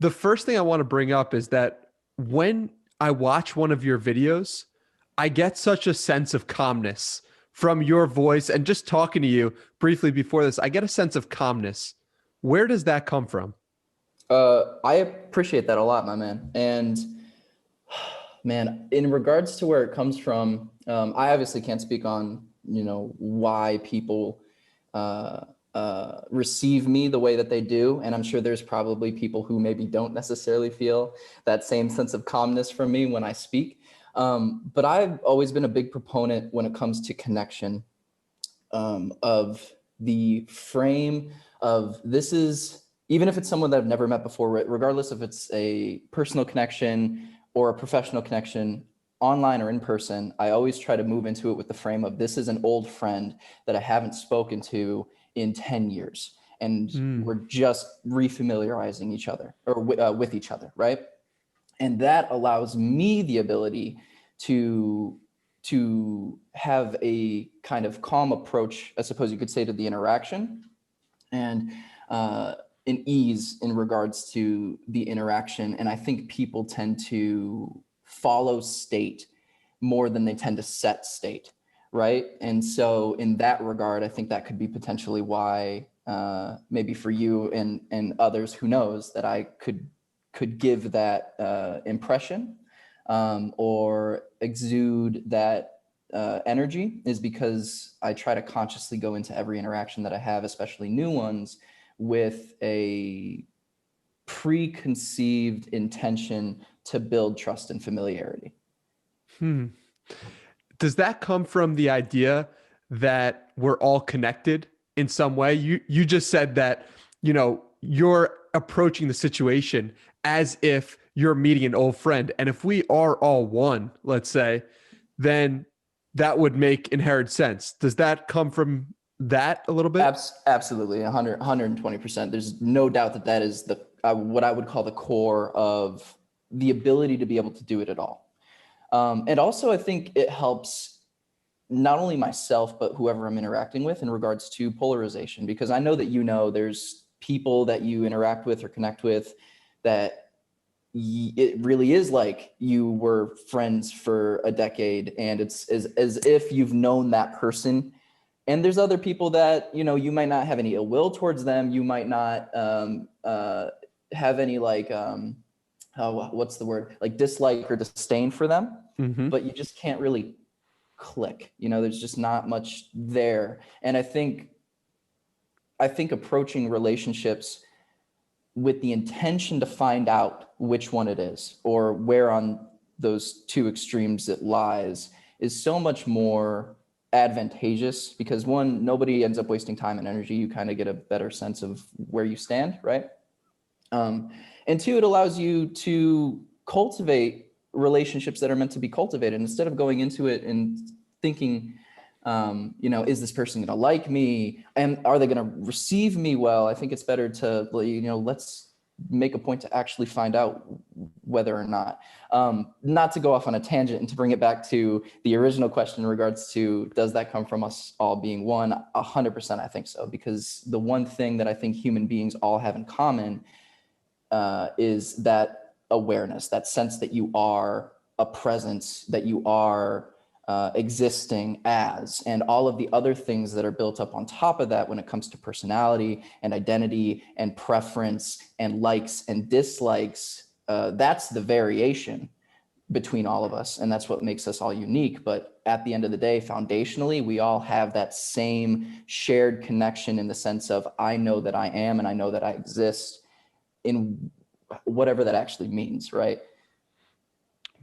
the first thing I want to bring up is that when I watch one of your videos, I get such a sense of calmness from your voice, and just talking to you briefly before this, I get a sense of calmness. Where does that come from? I appreciate that a lot, my man. And man, in regards to where it comes from, I obviously can't speak on, why people receive me the way that they do. And I'm sure there's probably people who maybe don't necessarily feel that same sense of calmness from me when I speak. But I've always been a big proponent when it comes to connection, of the frame of this is, even if it's someone that I've never met before, regardless if it's a personal connection or a professional connection, online or in person, I always try to move into it with the frame of this is an old friend that I haven't spoken to in 10 years. And we're just refamiliarizing each other or with each other, right? And that allows me the ability to have a kind of calm approach, I suppose you could say, to the interaction, and an ease in regards to the interaction. And I think people tend to follow state more than they tend to set state, right? And so in that regard, I think that could be potentially why maybe for you and others, who knows, that I could give that impression or exude that energy, is because I try to consciously go into every interaction that I have, especially new ones, with a preconceived intention to build trust and familiarity. Does that come from the idea that we're all connected in some way? You just said that, you're approaching the situation as if you're meeting an old friend. And if we are all one, let's say, then that would make inherent sense. Does that come from that a little bit? Absolutely, 120%. There's no doubt that that is the what I would call the core of the ability to be able to do it at all. And also, I think it helps not only myself, but whoever I'm interacting with in regards to polarization, because I know that, there's people that you interact with or connect with that it really is like you were friends for a decade, and it's as if you've known that person. And there's other people that, you might not have any ill will towards them. You might not have any what's the word? Like dislike or disdain for them, but you just can't really click. There's just not much there. And I think approaching relationships with the intention to find out which one it is or where on those two extremes it lies is so much more advantageous, because one, nobody ends up wasting time and energy. You kind of get a better sense of where you stand, right? And two, it allows you to cultivate relationships that are meant to be cultivated, instead of going into it and thinking, is this person going to like me, and are they going to receive me well? I think it's better to, let's make a point to actually find out whether or not. Not to go off on a tangent and to bring it back to the original question in regards to, does that come from us all being one? 100%, I think so, because the one thing that I think human beings all have in common is that awareness, that sense that you are a presence, that you are existing as, and all of the other things that are built up on top of that when it comes to personality and identity and preference and likes and dislikes. That's the variation between all of us, and that's what makes us all unique. But at the end of the day, foundationally, we all have that same shared connection, in the sense of, I know that I am and I know that I exist, in whatever that actually means, right?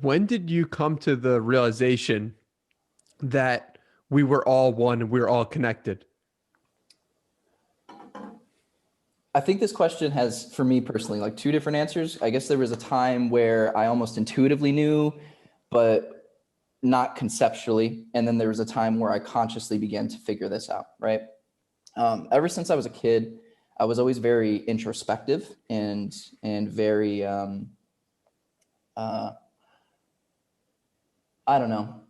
When did you come to the realization that we were all one and we were all connected? I think this question has, for me personally, like two different answers. I guess there was a time where I almost intuitively knew, but not conceptually. And then there was a time where I consciously began to figure this out, right? Ever since I was a kid, I was always very introspective and very, I don't know.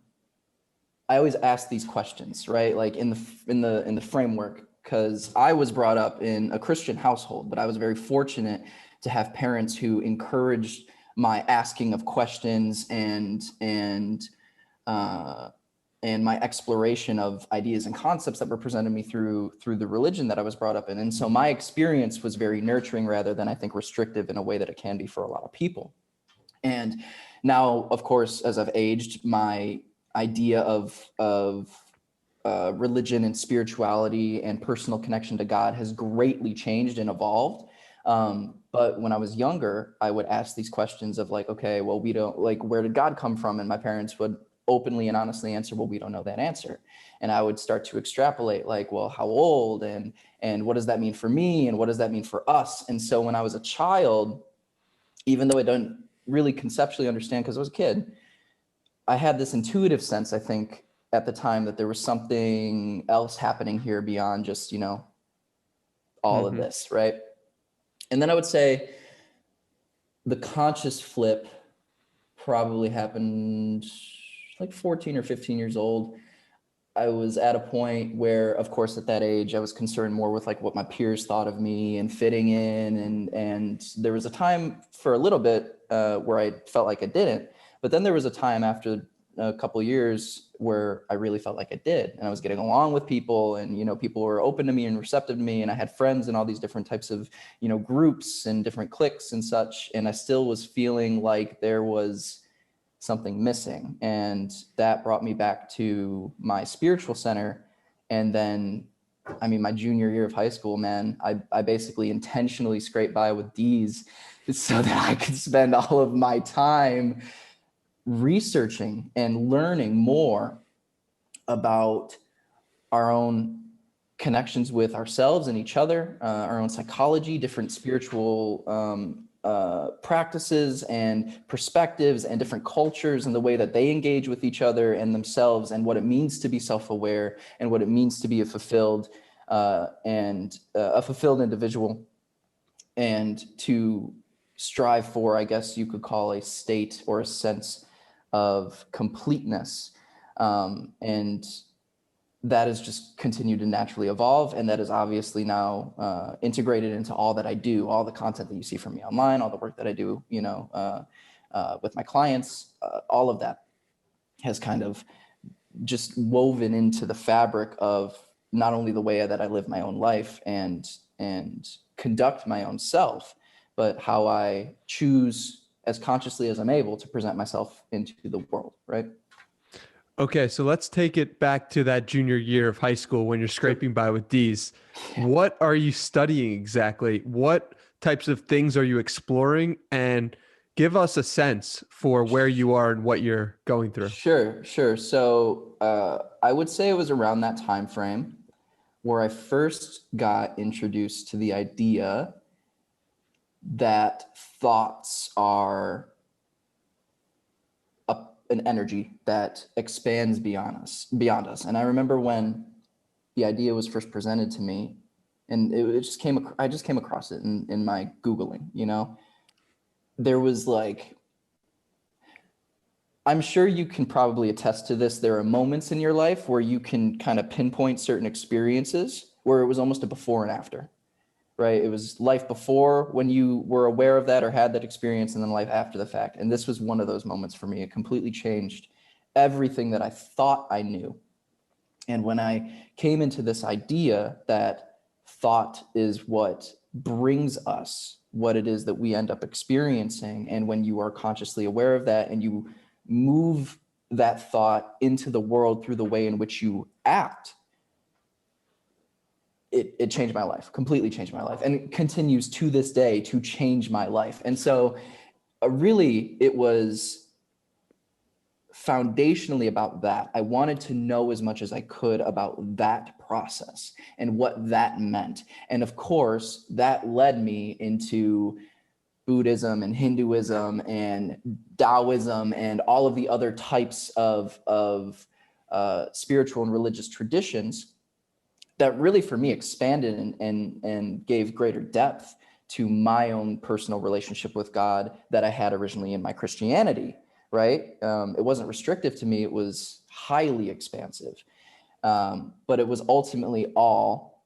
I always ask these questions, right? Like in the framework, because I was brought up in a Christian household, but I was very fortunate to have parents who encouraged my asking of questions and my exploration of ideas and concepts that were presented to me through the religion that I was brought up in. And so my experience was very nurturing rather than, I think, restrictive in a way that it can be for a lot of people. And now, of course, as I've aged, my idea of religion and spirituality and personal connection to God has greatly changed and evolved. But when I was younger, I would ask these questions of like, okay, well, we don't, like, where did God come from? And my parents would openly and honestly answer, well, we don't know that answer. And I would start to extrapolate, like, well, how old, and what does that mean for me, and what does that mean for us? And so when I was a child, even though I don't really conceptually understand because I was a kid, I had this intuitive sense, I think, at the time that there was something else happening here beyond just, all of this, right? And then I would say the conscious flip probably happened like 14 or 15 years old. I was at a point where, of course, at that age, I was concerned more with like what my peers thought of me and fitting in. And there was a time for a little bit where I felt like I didn't. But then there was a time after a couple of years where I really felt like I did. And I was getting along with people, and, people were open to me and receptive to me. And I had friends in all these different types of, groups and different cliques and such. And I still was feeling like there was something missing. And that brought me back to my spiritual center. And then, my junior year of high school, man, I basically intentionally scraped by with D's so that I could spend all of my time researching and learning more about our own connections with ourselves and each other, our own psychology, different spiritual practices and perspectives, and different cultures and the way that they engage with each other and themselves, and what it means to be self-aware, and what it means to be a fulfilled individual, and to strive for, I guess you could call, a state or a sense of completeness. And that has just continued to naturally evolve. And that is obviously now integrated into all that I do, all the content that you see from me online, all the work that I do, with my clients, all of that has kind of just woven into the fabric of not only the way that I live my own life and conduct my own self, but how I choose as consciously as I'm able to present myself into the world, right? Okay, so let's take it back to that junior year of high school when you're scraping by with D's. What are you studying exactly? What types of things are you exploring? And give us a sense for where you are and what you're going through. Sure. So I would say it was around that time frame where I first got introduced to the idea that thoughts are an energy that expands beyond us. And I remember when the idea was first presented to me, and I just came across it in my Googling, there was like, I'm sure you can probably attest to this. There are moments in your life where you can kind of pinpoint certain experiences where it was almost a before and after, right? It was life before when you were aware of that or had that experience, and then life after the fact. And this was one of those moments for me. It completely changed everything that I thought I knew. And when I came into this idea that thought is what brings us what it is that we end up experiencing, and when you are consciously aware of that and you move that thought into the world through the way in which you act, it changed my life, completely changed my life, and it continues to this day to change my life. And so really it was foundationally about that. I wanted to know as much as I could about that process and what that meant. And of course, that led me into Buddhism and Hinduism and Taoism and all of the other types of spiritual and religious traditions that really, for me, expanded and gave greater depth to my own personal relationship with God that I had originally in my Christianity, right? It wasn't restrictive to me. It was highly expansive. But it was ultimately all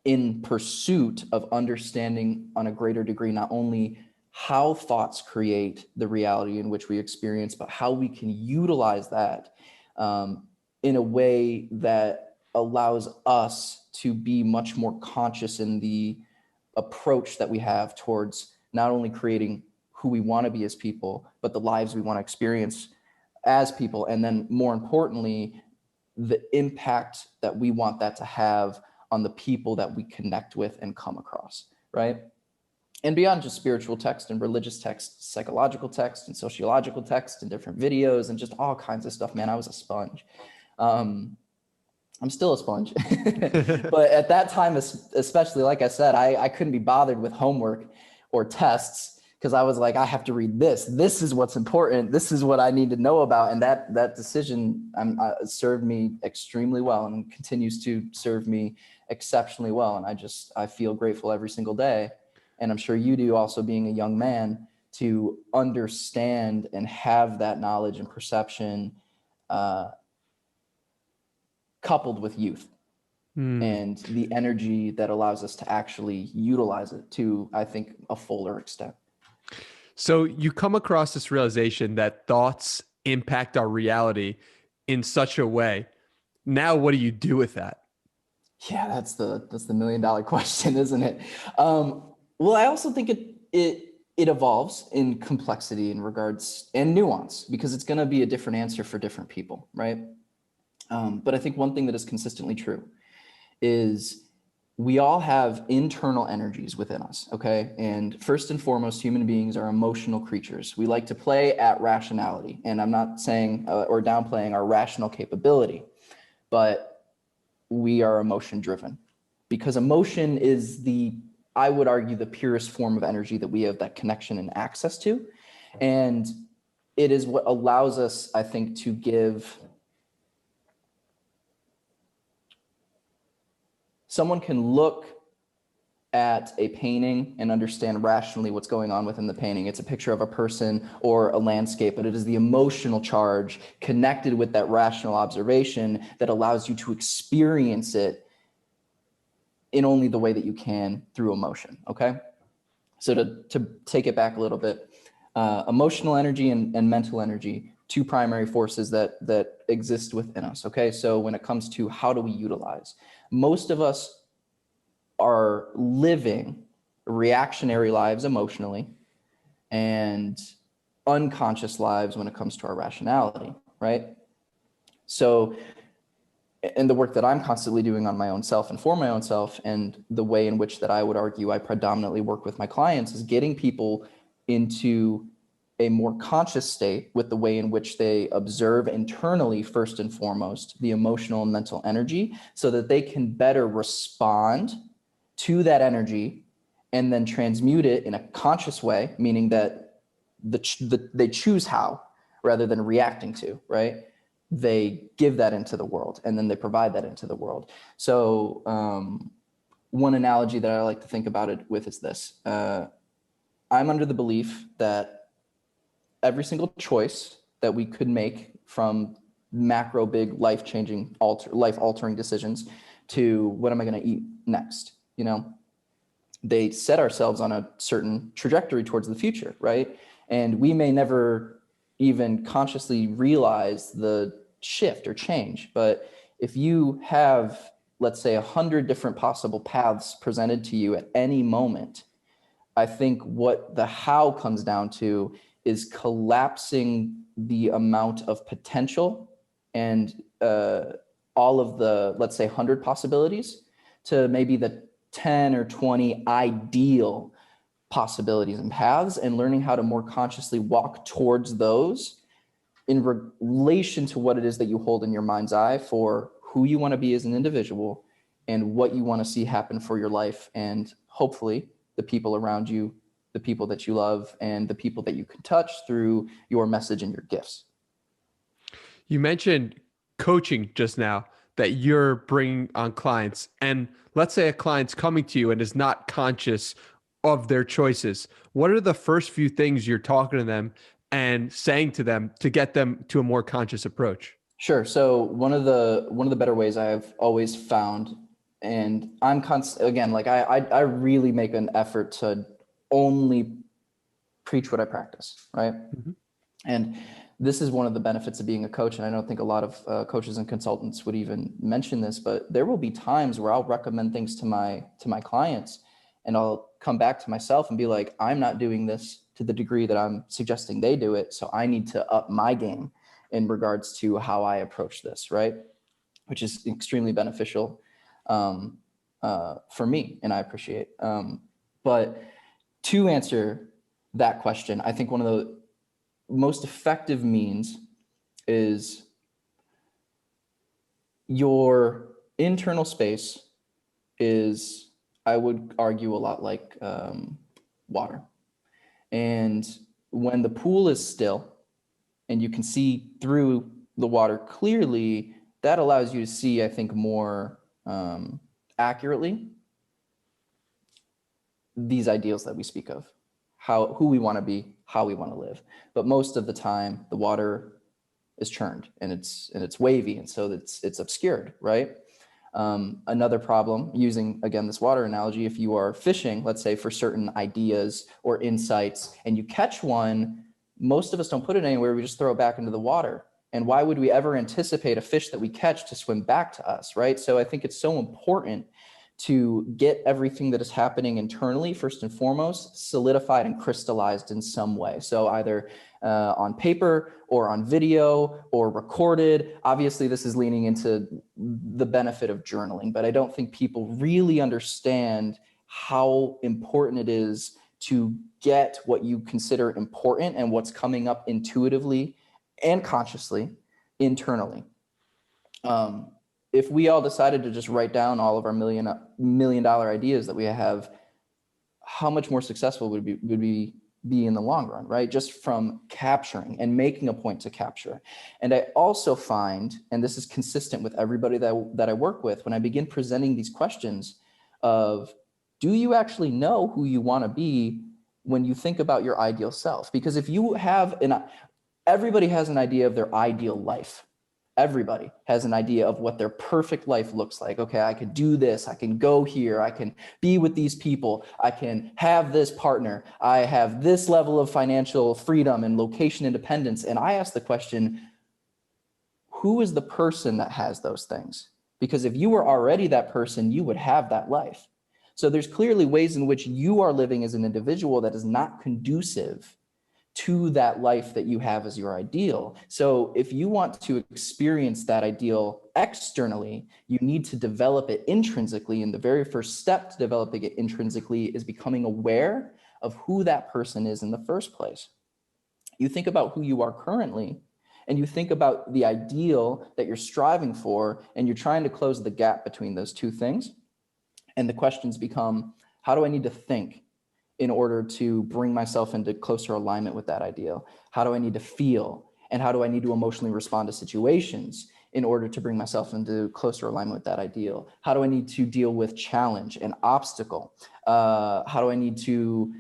in pursuit of understanding on a greater degree, not only how thoughts create the reality in which we experience, but how we can utilize that in a way that allows us to be much more conscious in the approach that we have towards not only creating who we want to be as people, but the lives we want to experience as people. And then more importantly, the impact that we want that to have on the people that we connect with and come across, right? And beyond just spiritual text and religious text, psychological text and sociological text and different videos and just all kinds of stuff, man, I was a sponge. I'm still a sponge. But at that time, especially, like I said, I couldn't be bothered with homework or tests because I was like, I have to read this. This is what's important. This is what I need to know about. And that decision served me extremely well and continues to serve me exceptionally well. And I feel grateful every single day. And I'm sure you do also, being a young man, to understand and have that knowledge and perception coupled with youth and the energy that allows us to actually utilize it to, I think, a fuller extent. So you come across this realization that thoughts impact our reality in such a way. Now, what do you do with that? Yeah, that's the $1 million question, isn't it? Well, I also think it evolves in complexity in regards and nuance, because it's going to be a different answer for different people, right? But I think one thing that is consistently true is we all have internal energies within us, okay? And first and foremost, human beings are emotional creatures. We like to play at rationality. And I'm not saying or downplaying our rational capability, but we are emotion driven, because emotion is I would argue, the purest form of energy that we have that connection and access to. And it is what allows us, I think, to give. Someone can look at a painting and understand rationally what's going on within the painting. It's a picture of a person or a landscape, but it is the emotional charge connected with that rational observation that allows you to experience it in only the way that you can, through emotion, okay? So to take it back a little bit, emotional energy and mental energy, two primary forces that exist within us, okay? So when it comes to how do we utilize, most of us are living reactionary lives emotionally and unconscious lives when it comes to our rationality, right? So, and the work that I'm constantly doing on my own self and for my own self, and the way in which that I would argue I predominantly work with my clients, is getting people into a more conscious state with the way in which they observe internally, first and foremost, the emotional and mental energy, so that they can better respond to that energy and then transmute it in a conscious way, meaning that they choose how rather than reacting to, right? They give that into the world and then they provide that into the world. So one analogy that I like to think about it with is this. I'm under the belief that every single choice that we could make, from macro, big, life-changing, life-altering decisions to what am I going to eat next, they set ourselves on a certain trajectory towards the future, right? And we may never even consciously realize the shift or change. But if you have, let's say, 100 different possible paths presented to you at any moment, I think what the how comes down to is collapsing the amount of potential and all of the, let's say, 100 possibilities to maybe the 10 or 20 ideal possibilities and paths, and learning how to more consciously walk towards those in relation to what it is that you hold in your mind's eye for who you want to be as an individual and what you want to see happen for your life, and hopefully the people around you, the people that you love, and the people that you can touch through your message and your gifts. You mentioned coaching just now, that you're bringing on clients. And let's say a client's coming to you and is not conscious of their choices. What are the first few things you're talking to them and saying to them to get them to a more conscious approach? Sure. So one of the better ways I've always found And I'm again, like I really make an effort to only preach what I practice, right? Mhm. And this is one of the benefits of being a coach. And I don't think a lot of coaches and consultants would even mention this, but there will be times where I'll recommend things to my clients, and I'll come back to myself and be like, I'm not doing this to the degree that I'm suggesting they do it. So I need to up my game in regards to how I approach this, right? Which is extremely beneficial for me, and I appreciate. But to answer that question, I think one of the most effective means is your internal space is, I would argue, a lot like water. And when the pool is still and you can see through the water clearly, that allows you to see, I think, more accurately these ideals that we speak of, who we want to be, how we want to live. But most of the time, the water is churned and it's wavy, and so it's obscured, right? Another problem, using again this water analogy, if you are fishing, let's say, for certain ideas or insights, and you catch one, most of us don't put it anywhere, we just throw it back into the water. And why would we ever anticipate a fish that we catch to swim back to us, right? So I think it's so important to get everything that is happening internally, first and foremost, solidified and crystallized in some way. So either on paper or on video or recorded. Obviously, this is leaning into the benefit of journaling, but I don't think people really understand how important it is to get what you consider important and what's coming up intuitively and consciously internally. If we all decided to just write down all of our million dollar ideas that we have, how much more successful would we be in the long run, right? Just from capturing and making a point to capture. And I also find, and this is consistent with everybody that I work with, when I begin presenting these questions of, do you actually know who you want to be when you think about your ideal self? Because if you have everybody has an idea of their ideal life. Everybody has an idea of what their perfect life looks like. Okay, I can do this, I can go here, I can be with these people, I can have this partner, I have this level of financial freedom and location independence. And I ask the question, who is the person that has those things? Because if you were already that person, you would have that life. So there's clearly ways in which you are living as an individual that is not conducive to that life that you have as your ideal. So if you want to experience that ideal externally, you need to develop it intrinsically. And the very first step to developing it intrinsically is becoming aware of who that person is in the first place. You think about who you are currently, and you think about the ideal that you're striving for, and you're trying to close the gap between those two things. And the questions become, how do I need to think in order to bring myself into closer alignment with that ideal? How do I need to feel? And how do I need to emotionally respond to situations in order to bring myself into closer alignment with that ideal? How do I need to deal with challenge and obstacle? How do I need to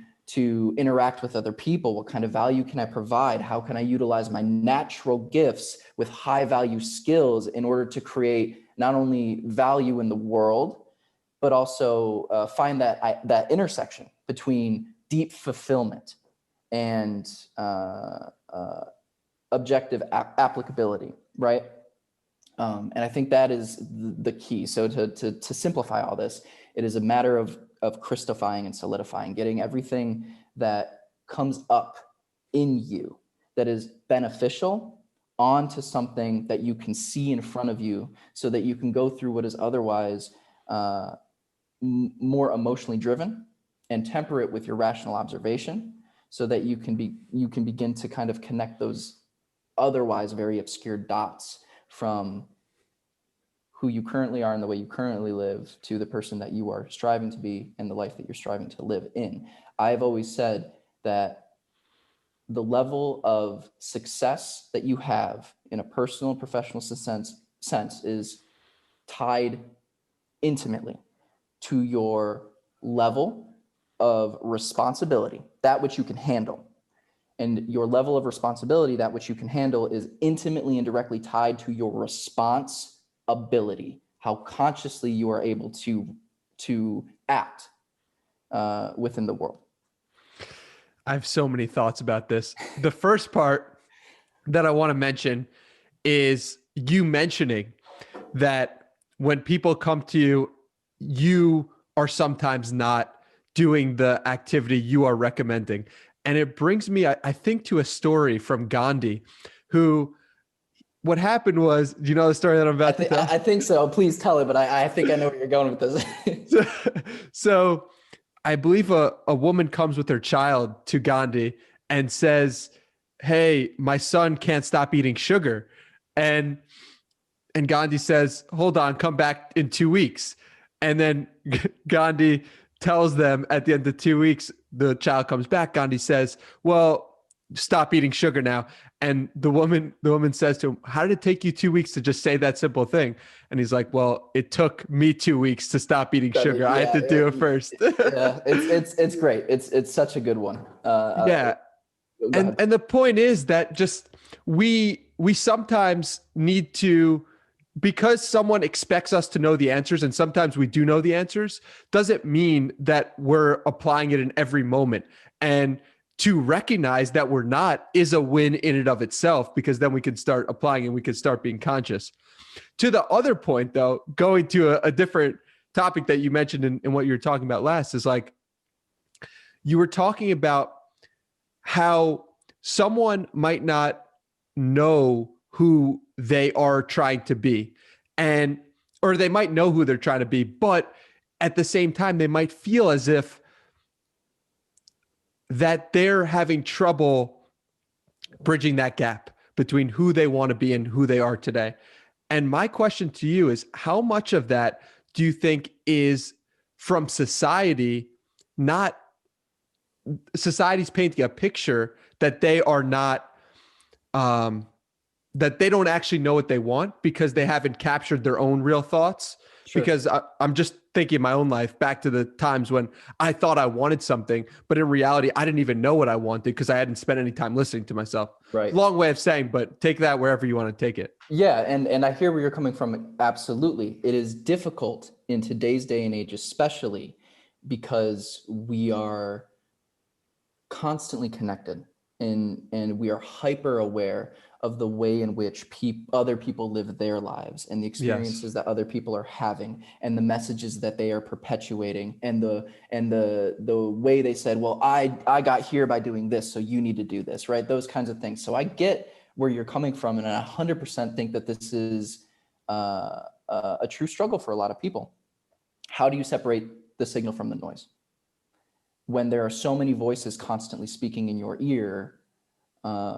interact with other people? What kind of value can I provide? How can I utilize my natural gifts with high value skills in order to create not only value in the world, but also find that intersection between deep fulfillment and objective applicability, right? And I think that is the key. So to simplify all this, it is a matter of crystallifying and solidifying, getting everything that comes up in you that is beneficial onto something that you can see in front of you, so that you can go through what is otherwise more emotionally driven, and temper it with your rational observation, so that you can begin to kind of connect those otherwise very obscure dots from who you currently are and the way you currently live to the person that you are striving to be and the life that you're striving to live in. I've always said that the level of success that you have in a personal and professional sense is tied intimately to your level of responsibility, that which you can handle. And your level of responsibility, that which you can handle, is intimately and directly tied to your response ability, how consciously you are able to act within the world. I have so many thoughts about this. The first part that I want to mention is you mentioning that when people come to you, you are sometimes not doing the activity you are recommending. And it brings me, I think, to a story from Gandhi, who, what happened was, do you know the story that I'm about to tell? I think so. Please tell it, but I think I know where you're going with this. So, so I believe a woman comes with her child to Gandhi and says, "Hey, my son can't stop eating sugar." And and Gandhi says, "Hold on, come back in 2 weeks." And then Gandhi tells them at the end of 2 weeks, the child comes back. Gandhi says, "Well, stop eating sugar now." And the woman says to him, "How did it take you 2 weeks to just say that simple thing?" And he's like, "Well, it took me 2 weeks to stop eating sugar. I had to do it first." Yeah, it's great. It's such a good one. Yeah. Go ahead. And the point is that just we sometimes need to, because someone expects us to know the answers, and sometimes we do know the answers, doesn't mean that we're applying it in every moment. And to recognize that we're not is a win in and of itself, because then we can start applying and we can start being conscious. To the other point, though, going to a different topic that you mentioned in what you were talking about last, is like, you were talking about how someone might not know who they are trying to be, and or they might know who they're trying to be, but at the same time they might feel as if that they're having trouble bridging that gap between who they want to be and who they are today. And my question to you is, how much of that do you think is from society, not society's painting a picture that they are not, that they don't actually know what they want because they haven't captured their own real thoughts? Sure. Because I'm just thinking in my own life back to the times when I thought I wanted something, but in reality, I didn't even know what I wanted because I hadn't spent any time listening to myself. Right. Long way of saying, but take that wherever you want to take it. Yeah, and I hear where you're coming from. Absolutely. It is difficult in today's day and age, especially because we are constantly connected and we are hyper aware of the way in which other people live their lives and the experiences that other people are having and the messages that they are perpetuating and the way they said, well, I got here by doing this, so you need to do this, right? Those kinds of things. So I get where you're coming from, and I 100% think that this is a true struggle for a lot of people. How do you separate the signal from the noise when there are so many voices constantly speaking in your ear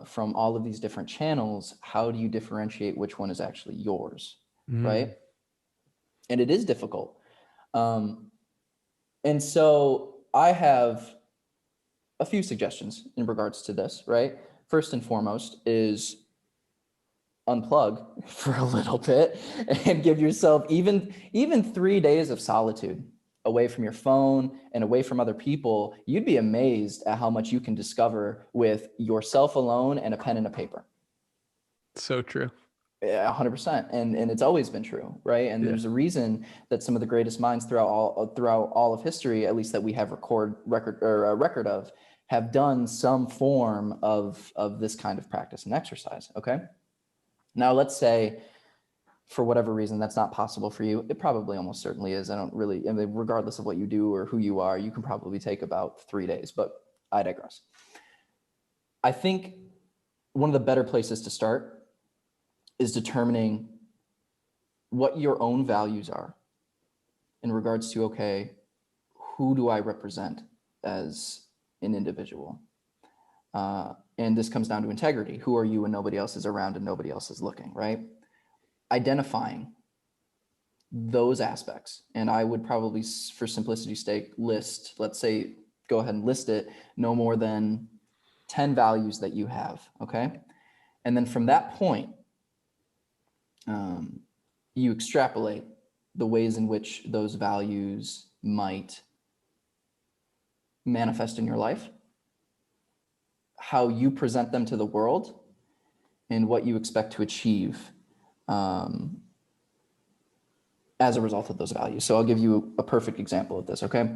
from all of these different channels? How do you differentiate which one is actually yours, right? And it is difficult. And so I have a few suggestions in regards to this, right? First and foremost is unplug for a little bit and give yourself even 3 days of solitude away from your phone and away from other people. You'd be amazed at how much you can discover with yourself alone and a pen and a paper. So true. 100%. And it's always been true, right? And there's a reason that some of the greatest minds throughout all of history, at least that we have record of, have done some form of this kind of practice and exercise. Okay. Now let's say, for whatever reason, that's not possible for you. It probably almost certainly is. I mean, regardless of what you do or who you are, you can probably take about 3 days, but I digress. I think one of the better places to start is determining what your own values are in regards to, okay, who do I represent as an individual? And this comes down to integrity. Who are you when nobody else is around and nobody else is looking, right? Identifying those aspects. And I would probably, for simplicity's sake, let's say, go ahead and list it, no more than 10 values that you have, okay? And then from that point, you extrapolate the ways in which those values might manifest in your life, how you present them to the world, and what you expect to achieve as a result of those values. So I'll give you a perfect example of this, okay?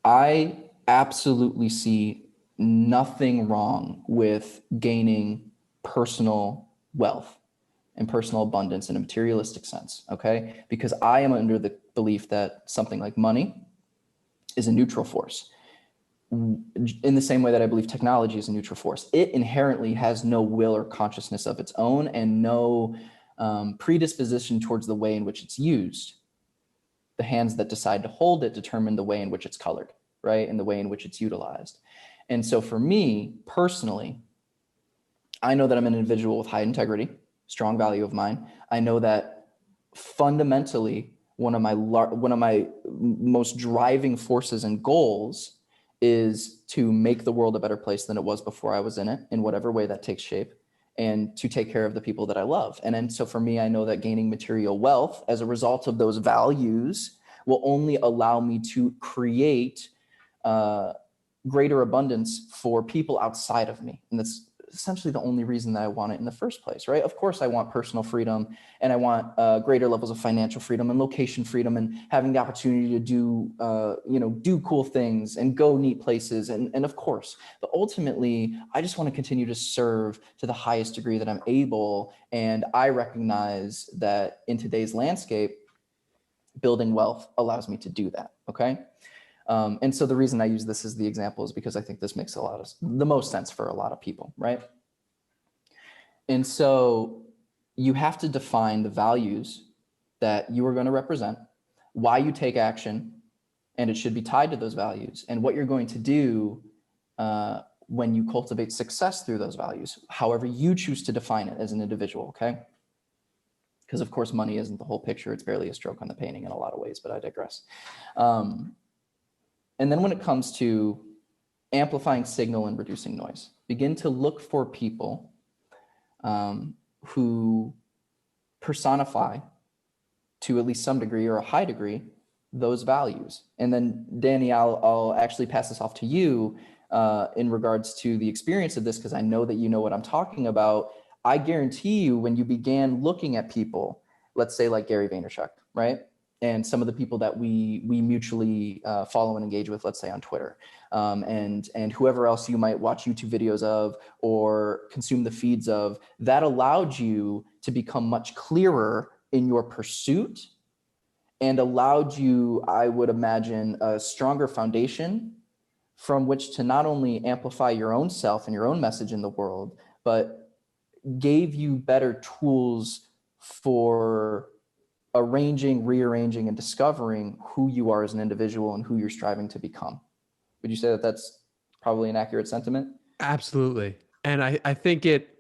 I absolutely see nothing wrong with gaining personal wealth and personal abundance in a materialistic sense, okay? Because I am under the belief that something like money is a neutral force. In the same way that I believe technology is a neutral force. It inherently has no will or consciousness of its own and no predisposition towards the way in which it's used. The hands that decide to hold it determine the way in which it's colored, right? And the way in which it's utilized. And so for me personally, I know that I'm an individual with high integrity, strong value of mind. I know that fundamentally one of my most driving forces and goals is to make the world a better place than it was before I was in it, in whatever way that takes shape, and to take care of the people that I love. And so for me, I know that gaining material wealth as a result of those values will only allow me to create greater abundance for people outside of me. And that's essentially the only reason that I want it in the first place, right? Of course, I want personal freedom, and I want greater levels of financial freedom and location freedom, and having the opportunity to do cool things and go neat places. And of course, but ultimately, I just want to continue to serve to the highest degree that I'm able. And I recognize that in today's landscape, building wealth allows me to do that. Okay. And so the reason I use this as the example is because I think this makes the most sense for a lot of people, right? And so you have to define the values that you are going to represent, why you take action, and it should be tied to those values, and what you're going to do when you cultivate success through those values, however you choose to define it as an individual, okay? Because of course, money isn't the whole picture. It's barely a stroke on the painting in a lot of ways, but I digress. And then when it comes to amplifying signal and reducing noise, begin to look for people who personify to at least some degree or a high degree those values. And then Danny, I'll actually pass this off to you in regards to the experience of this, because I know that you know what I'm talking about. I guarantee you when you began looking at people, let's say like Gary Vaynerchuk, right? And some of the people that we mutually follow and engage with, let's say on Twitter, and whoever else you might watch YouTube videos of or consume the feeds of, that allowed you to become much clearer in your pursuit and allowed you, I would imagine, a stronger foundation from which to not only amplify your own self and your own message in the world, but gave you better tools for arranging, rearranging, and discovering who you are as an individual and who you're striving to become. Would you say that that's probably an accurate sentiment? Absolutely. And I think it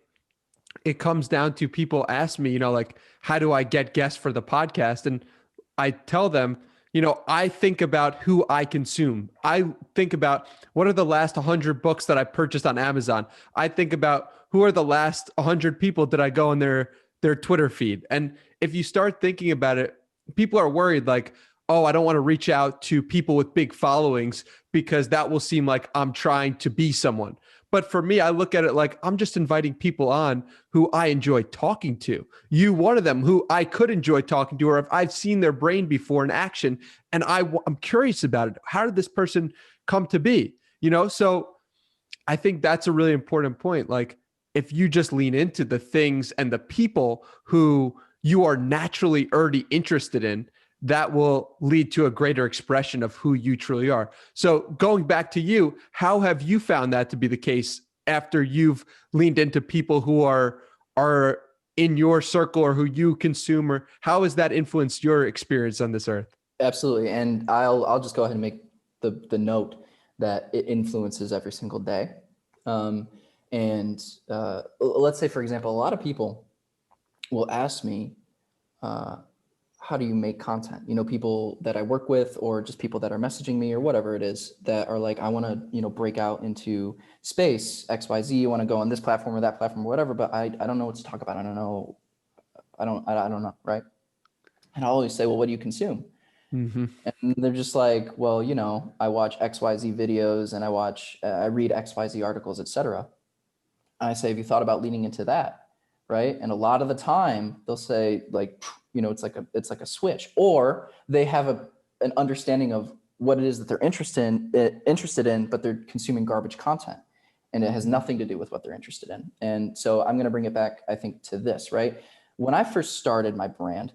comes down to people ask me, like, how do I get guests for the podcast? And I tell them, I think about who I consume. I think about what are the last 100 books that I purchased on Amazon. I think about who are the last 100 people that I go on their Twitter feed. And if you start thinking about it, people are worried like, oh, I don't want to reach out to people with big followings because that will seem like I'm trying to be someone. But for me, I look at it like I'm just inviting people on who I enjoy talking to. You, one of them who I could enjoy talking to, or if I've seen their brain before in action and I'm curious about it. How did this person come to be? So I think that's a really important point. Like if you just lean into the things and the people who you are naturally already interested in, that will lead to a greater expression of who you truly are. So going back to you, how have you found that to be the case after you've leaned into people who are in your circle or who you consume, or how has that influenced your experience on this earth? Absolutely. And I'll just go ahead and make the note that it influences every single day. Let's say, for example, a lot of people will ask me, how do you make content? People that I work with, or just people that are messaging me or whatever it is, that are like, I want to, break out into space, XYZ. I want to go on this platform or that platform or whatever, but I don't know what to talk about. I don't know. I don't know. Right. And I always say, well, what do you consume? Mm-hmm. And they're just like, well, I watch XYZ videos and I read XYZ articles, etc. And I say, have you thought about leaning into that? Right. And a lot of the time they'll say like, it's like a switch, or they have an understanding of what it is that they're interested in, but they're consuming garbage content, and it has nothing to do with what they're interested in. And so I'm going to bring it back, I think, to this, right? When I first started my brand,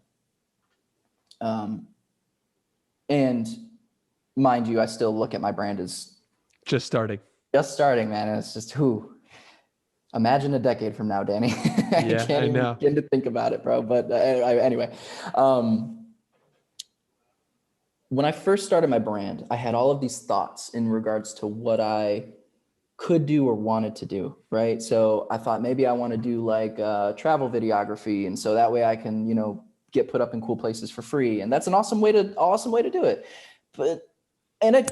and mind you, I still look at my brand as Just starting. just starting, man. And it's just imagine a decade from now, Danny. Yeah, I can't I even know. begin to think about it, bro. But anyway, when I first started my brand, I had all of these thoughts in regards to what I could do or wanted to do, right? So I thought maybe I want to do like travel videography, and so that way I can, get put up in cool places for free, and that's an awesome way to do it. But and I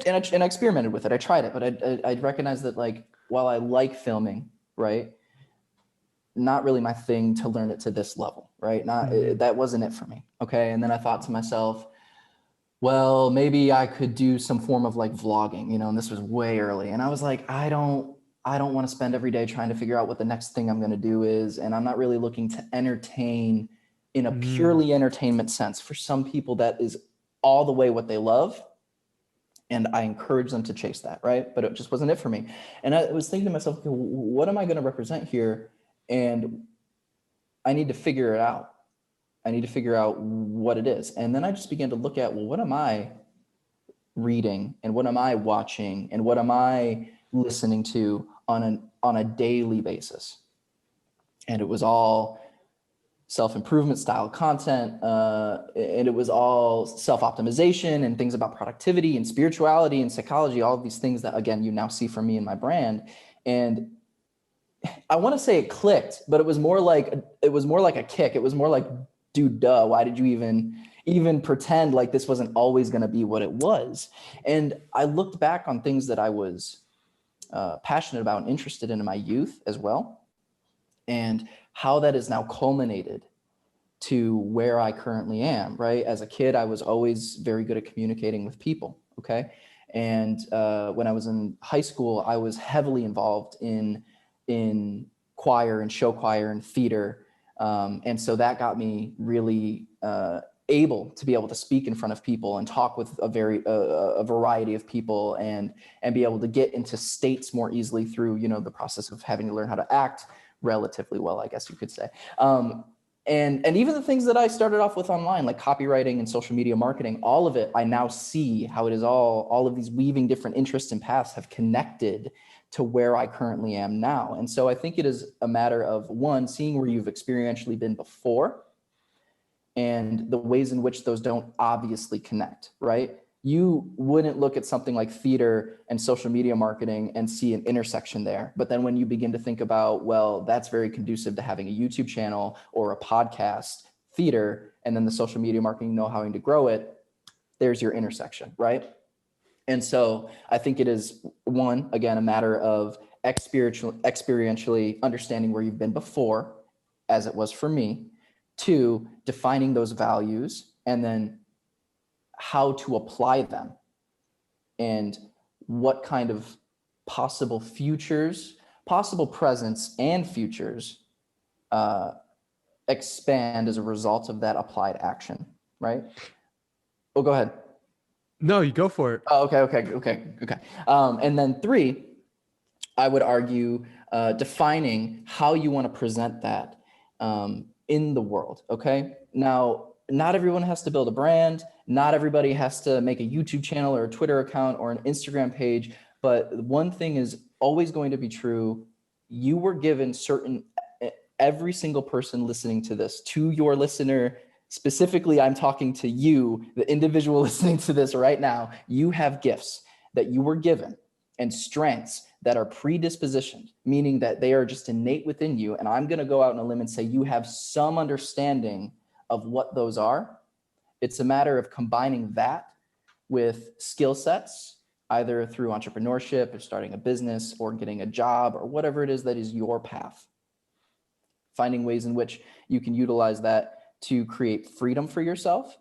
experimented with it. I tried it, but I recognized that, like, while I like filming, right, not really my thing to learn it to this level, right? That wasn't it for me. Okay, and then I thought to myself, well, maybe I could do some form of like vlogging, and this was way early. And I was like, I don't want to spend every day trying to figure out what the next thing I'm going to do is. And I'm not really looking to entertain in a purely entertainment sense. For some people, that is all the way what they love. And I encourage them to chase that, right? But it just wasn't it for me. And I was thinking to myself, okay, what am I going to represent here? And I need to figure it out. I need to figure out what it is. And then I just began to look at, well, what am I reading, and what am I watching, and what am I listening to on a daily basis? And it was all self-improvement style content, and it was all self-optimization and things about productivity and spirituality and psychology, all of these things that, again, you now see from me in my brand. And I want to say it clicked, but it was more like a kick. It was more like, dude, duh, why did you even pretend like this wasn't always going to be what it was? And I looked back on things that I was passionate about and interested in my youth as well, and how that is now culminated to where I currently am, right? As a kid, I was always very good at communicating with people, okay? And when I was in high school, I was heavily involved in choir and show choir and theater. And so that got me really able to be able to speak in front of people and talk with a variety of people, and be able to get into states more easily through, the process of having to learn how to act relatively well, I guess you could say. And even the things that I started off with online, like copywriting and social media marketing, all of it, I now see how it is all of these weaving different interests and paths have connected to where I currently am now. And so I think it is a matter of, one, seeing where you've experientially been before and the ways in which those don't obviously connect, right? You wouldn't look at something like theater and social media marketing and see an intersection there. But then when you begin to think about, well, that's very conducive to having a YouTube channel or a podcast, theater, and then the social media marketing, how to grow it, there's your intersection, right? And so I think it is, one, again, a matter of experientially understanding where you've been before, as it was for me. Two, defining those values, and then how to apply them, and what kind of possible presents and futures expand as a result of that applied action, right? Oh, go ahead. No, you go for it. Oh, okay. And then three, I would argue defining how you want to present that in the world, okay? Now, not everyone has to build a brand. Not everybody has to make a YouTube channel or a Twitter account or an Instagram page. But one thing is always going to be true. You were given every single person listening to this, to your listener, specifically, I'm talking to you, the individual listening to this right now. You have gifts that you were given and strengths that are predispositioned, meaning that they are just innate within you. And I'm going to go out on a limb and say you have some understanding of what those are. It's a matter of combining that with skill sets, either through entrepreneurship or starting a business or getting a job or whatever it is that is your path. Finding ways in which you can utilize that to create freedom for yourself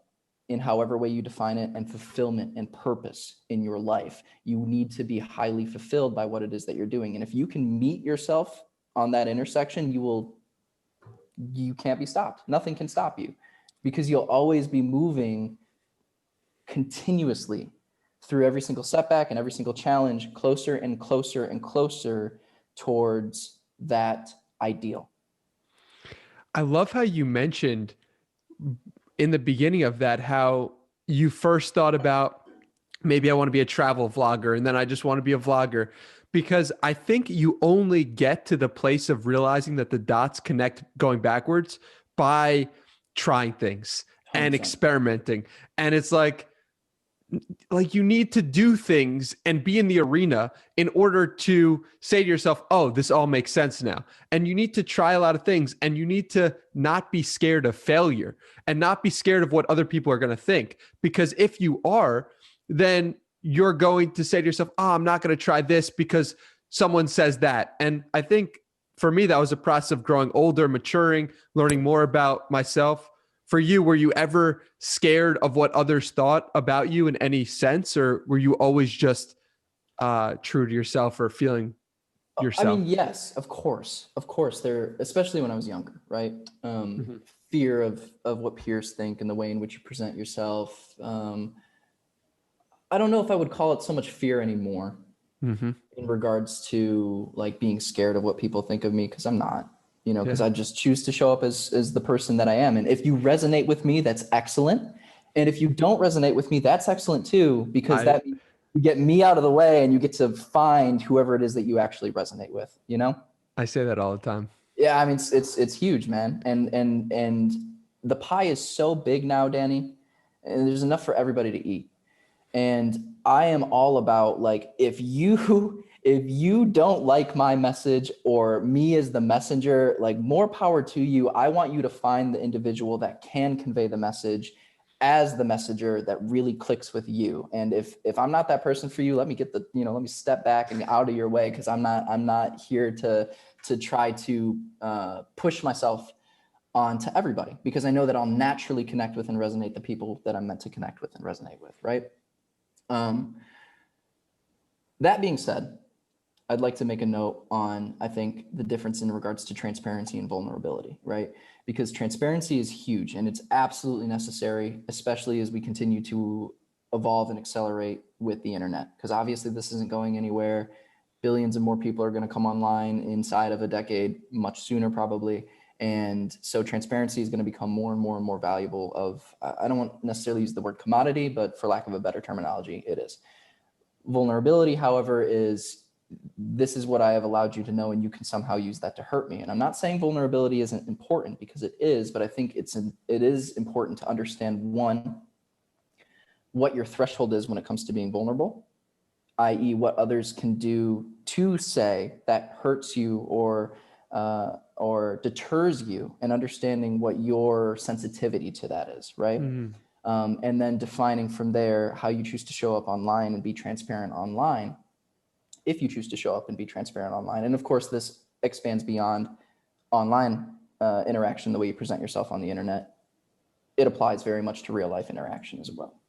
in however way you define it, and fulfillment and purpose in your life. You need to be highly fulfilled by what it is that you're doing. And if you can meet yourself on that intersection, you can't be stopped. Nothing can stop you because you'll always be moving continuously through every single setback and every single challenge, closer and closer and closer towards that ideal. I love how you mentioned in the beginning of that how you first thought about maybe I want to be a travel vlogger and then I just want to be a vlogger, because I think you only get to the place of realizing that the dots connect going backwards by trying things and 100%. experimenting. And it's like you need to do things and be in the arena in order to say to yourself, oh, this all makes sense now. And you need to try a lot of things, and you need to not be scared of failure and not be scared of what other people are going to think. Because if you are, then you're going to say to yourself, oh, I'm not going to try this because someone says that. And I think for me, that was a process of growing older, maturing, learning more about myself. For you, were you ever scared of what others thought about you in any sense, or were you always just true to yourself or feeling I yourself? mean, yes, of course. There, especially when I was younger, right? Mm-hmm. Fear of what peers think and the way in which you present yourself. I don't know if I would call it so much fear anymore Mm-hmm. in regards to like being scared of what people think of me, because I'm not, because Yeah, I just choose to show up as the person that I am. And if you resonate with me, that's excellent. And if you don't resonate with me, that's excellent too, because I that means you get me out of the way and you get to find whoever it is that you actually resonate with. I say that all the time. Yeah, I mean it's huge, man. And the pie is so big now, Danny, and there's enough for everybody to eat. And I am all about, like, if you don't like my message or me as the messenger, like, more power to you. I want you to find the individual that can convey the message as the messenger that really clicks with you. And if I'm not that person for you, let me let me step back and out of your way, because I'm not here to try to push myself onto everybody, because I know that I'll naturally connect with and resonate the people that I'm meant to connect with and resonate with, right? Um, that being said, I'd like to make a note on, I think, the difference in regards to transparency and vulnerability, right? Because transparency is huge and it's absolutely necessary, especially as we continue to evolve and accelerate with the internet. Because obviously this isn't going anywhere. Billions of more people are going to come online inside of a decade, much sooner probably. And so transparency is going to become more and more and more valuable I don't want necessarily use the word commodity, but for lack of a better terminology, it is. Vulnerability, however, this is what I have allowed you to know, and you can somehow use that to hurt me. And I'm not saying vulnerability isn't important, because it is, but I think it is important to understand, one, what your threshold is when it comes to being vulnerable, i.e. what others can do to say that hurts you or deters you, and understanding what your sensitivity to that is, right? Mm-hmm. And then defining from there how you choose to show up online and be transparent online, if you choose to show up and be transparent online. And of course, this expands beyond online interaction, the way you present yourself on the internet. It applies very much to real life interaction as well.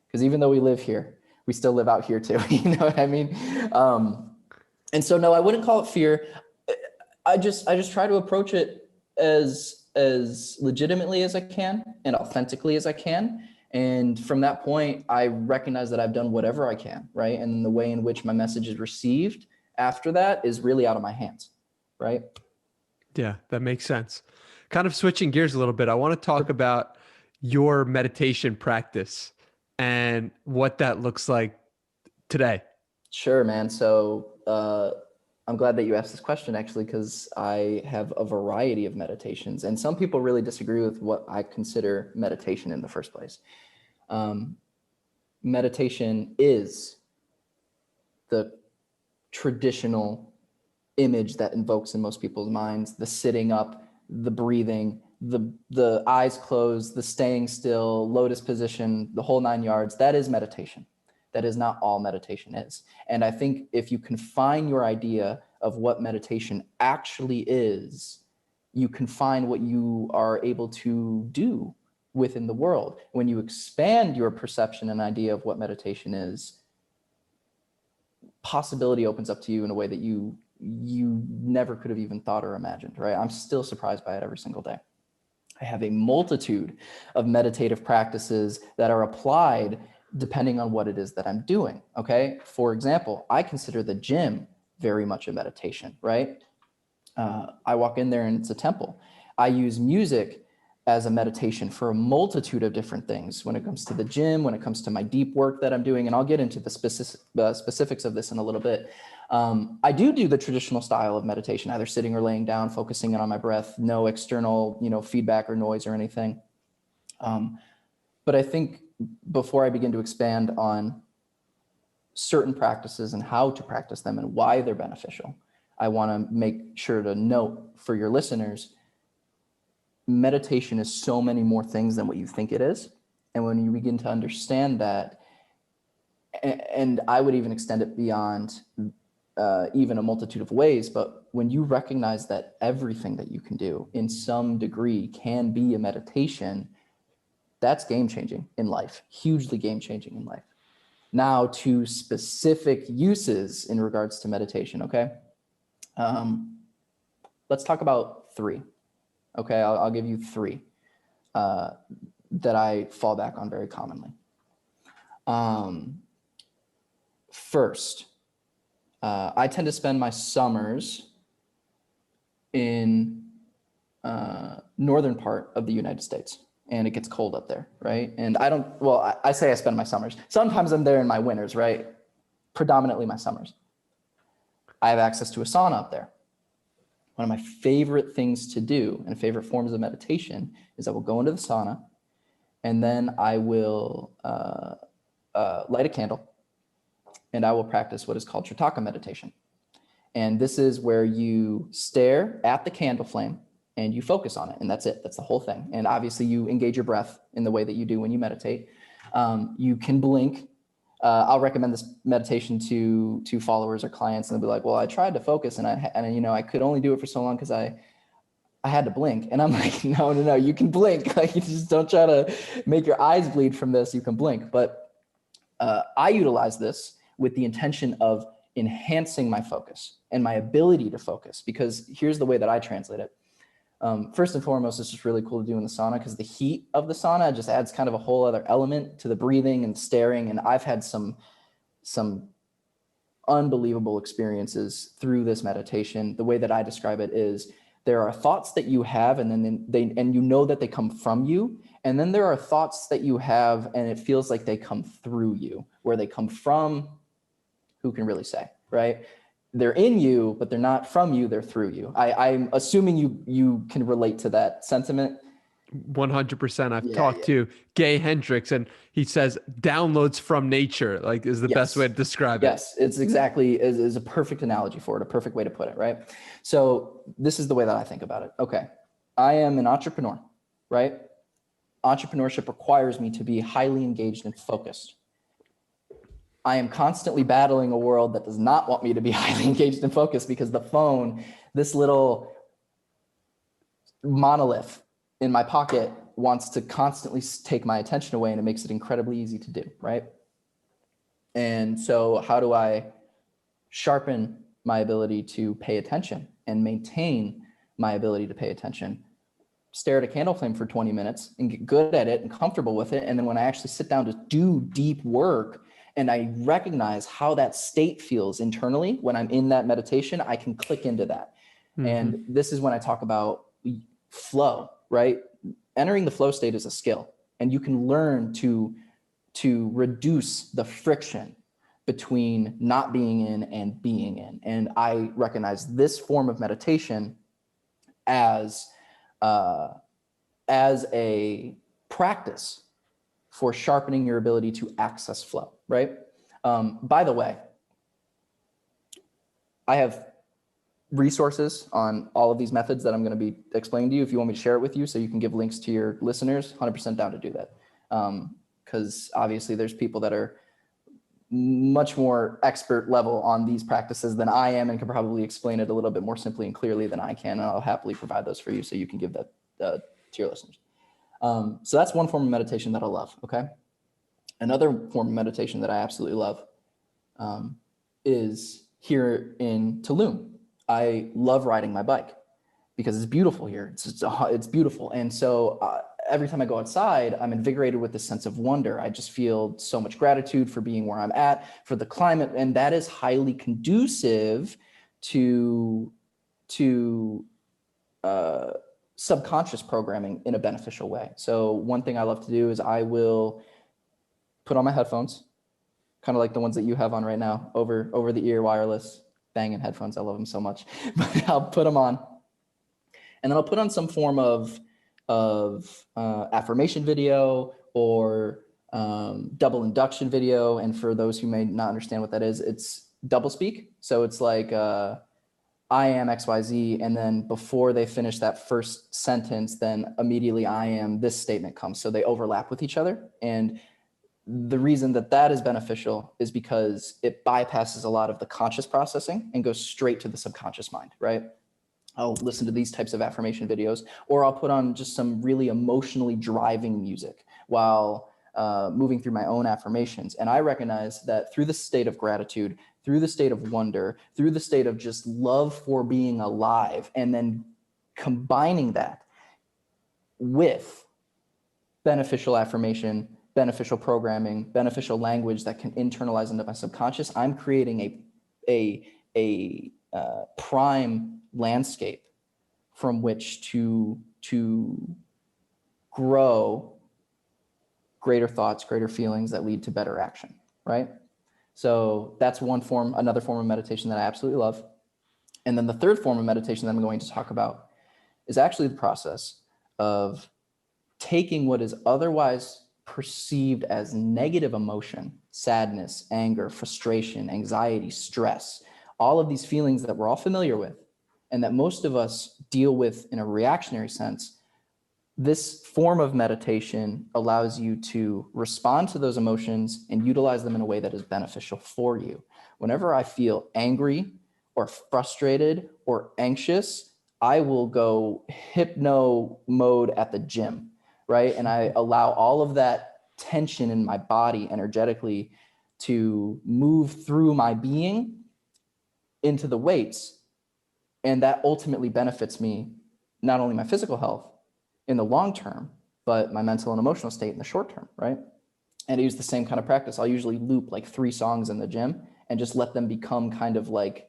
Because even though we live here, we still live out here too. You know what I mean? And so, no, I wouldn't call it fear. I just try to approach it as legitimately as I can and authentically as I can. And from that point, I recognize that I've done whatever I can, right? And the way in which my message is received after that is really out of my hands, right? Yeah, that makes sense. Kind of switching gears a little bit, I want to talk about your meditation practice and what that looks like today. Sure, man. So I'm glad that you asked this question, actually, because I have a variety of meditations, and some people really disagree with what I consider meditation in the first place. Meditation is the traditional image that invokes in most people's minds: the sitting up, the breathing, the eyes closed, the staying still, lotus position, the whole 9 yards. That is meditation. That is not all meditation is. And I think if you confine your idea of what meditation actually is, you confine what you are able to do within the world. When you expand your perception and idea of what meditation is, possibility opens up to you in a way that you never could have even thought or imagined, right? I'm still surprised by it every single day. I have a multitude of meditative practices that are applied depending on what it is that I'm doing. Okay. For example, I consider the gym very much a meditation, right? I walk in there and it's a temple. I use music as a meditation for a multitude of different things when it comes to the gym, when it comes to my deep work that I'm doing. And I'll get into the specifics of this in a little bit. I do the traditional style of meditation, either sitting or laying down, focusing in on my breath, no external, feedback or noise or anything. But I think before I begin to expand on certain practices and how to practice them and why they're beneficial, I want to make sure to note for your listeners, meditation is so many more things than what you think it is. And when you begin to understand that, and I would even extend it beyond even a multitude of ways, but when you recognize that everything that you can do in some degree can be a meditation, that's game-changing in life, hugely game-changing in life. Now to specific uses in regards to meditation, okay? Let's talk about 3. Okay, I'll give you 3 that I fall back on very commonly. First, I tend to spend my summers in northern part of the United States, and it gets cold up there, right? And I say I spend my summers. Sometimes I'm there in my winters, right? Predominantly my summers. I have access to a sauna up there. One of my favorite things to do and favorite forms of meditation is I will go into the sauna and then I will light a candle and I will practice what is called Tritaka meditation. And this is where you stare at the candle flame and you focus on it. And that's it. That's the whole thing. And obviously you engage your breath in the way that you do when you meditate. You can blink. I'll recommend this meditation to followers or clients, and they'll be like, well, I tried to focus and I could only do it for so long because I had to blink. And I'm like, no, you can blink. Like, you just don't try to make your eyes bleed from this. You can blink. But I utilize this with the intention of enhancing my focus and my ability to focus, because here's the way that I translate it. First and foremost, it's just really cool to do in the sauna because the heat of the sauna just adds kind of a whole other element to the breathing and staring. And I've had some unbelievable experiences through this meditation. The way that I describe it is there are thoughts that you have, and then that they come from you. And then there are thoughts that you have, and it feels like they come through you. Where they come from, who can really say, right? They're in you, but they're not from you, they're through you. I'm assuming you can relate to that sentiment. 100%. I've talked to Gay Hendricks, and he says downloads from nature, like, is the best way to describe it. Yes, it's exactly is a perfect analogy for it, a perfect way to put it, right? So this is the way that I think about it. Okay, I am an entrepreneur, right? Entrepreneurship requires me to be highly engaged and focused. I am constantly battling a world that does not want me to be highly engaged and focused, because the phone, this little monolith in my pocket, wants to constantly take my attention away, and it makes it incredibly easy to do, right? And so how do I sharpen my ability to pay attention and maintain my ability to pay attention? Stare at a candle flame for 20 minutes and get good at it and comfortable with it. And then when I actually sit down to do deep work and I recognize how that state feels internally when I'm in that meditation, I can click into that. Mm-hmm. And this is when I talk about flow, right? Entering the flow state is a skill, and you can learn to reduce the friction between not being in and being in. And I recognize this form of meditation as a practice for sharpening your ability to access flow, right? By the way, I have resources on all of these methods that I'm going to be explaining to you. If you want me to share it with you so you can give links to your listeners, 100% down to do that. Because obviously there's people that are much more expert level on these practices than I am and can probably explain it a little bit more simply and clearly than I can. And I'll happily provide those for you so you can give that to your listeners. So that's one form of meditation that I love, okay? Another form of meditation that I absolutely love is here in Tulum. I love riding my bike. because it's beautiful here. It's beautiful. And so every time I go outside, I'm invigorated with this sense of wonder. I just feel so much gratitude for being where I'm at, for the climate. And that is highly conducive to subconscious programming in a beneficial way. So one thing I love to do is I will put on my headphones, kind of like the ones that you have on right now, over the ear wireless banging headphones. I love them so much. But I'll put them on, and then I'll put on some form of affirmation video or double induction video. And for those who may not understand what that is, it's double speak. So it's like I am XYZ, and then before they finish that first sentence, then immediately I am this statement comes. So they overlap with each other. And the reason that that is beneficial is because it bypasses a lot of the conscious processing and goes straight to the subconscious mind, right? I'll listen to these types of affirmation videos, or I'll put on just some really emotionally driving music while moving through my own affirmations. And I recognize that through the state of gratitude, through the state of wonder, through the state of just love for being alive, and then combining that with beneficial affirmation, beneficial programming, beneficial language that can internalize into my subconscious, I'm creating a prime landscape from which to grow greater thoughts, greater feelings that lead to better action, right? So that's another form of meditation that I absolutely love. And then the third form of meditation that I'm going to talk about is actually the process of taking what is otherwise perceived as negative emotion, sadness, anger, frustration, anxiety, stress, all of these feelings that we're all familiar with and that most of us deal with in a reactionary sense. This form of meditation allows you to respond to those emotions and utilize them in a way that is beneficial for you. Whenever I feel angry or frustrated or anxious, I will go hypno mode at the gym, right? And I allow all of that tension in my body energetically to move through my being into the weights. And that ultimately benefits me, not only my physical health in the long term, but my mental and emotional state in the short term, right? And I use the same kind of practice. I'll usually loop like 3 songs in the gym and just let them become kind of like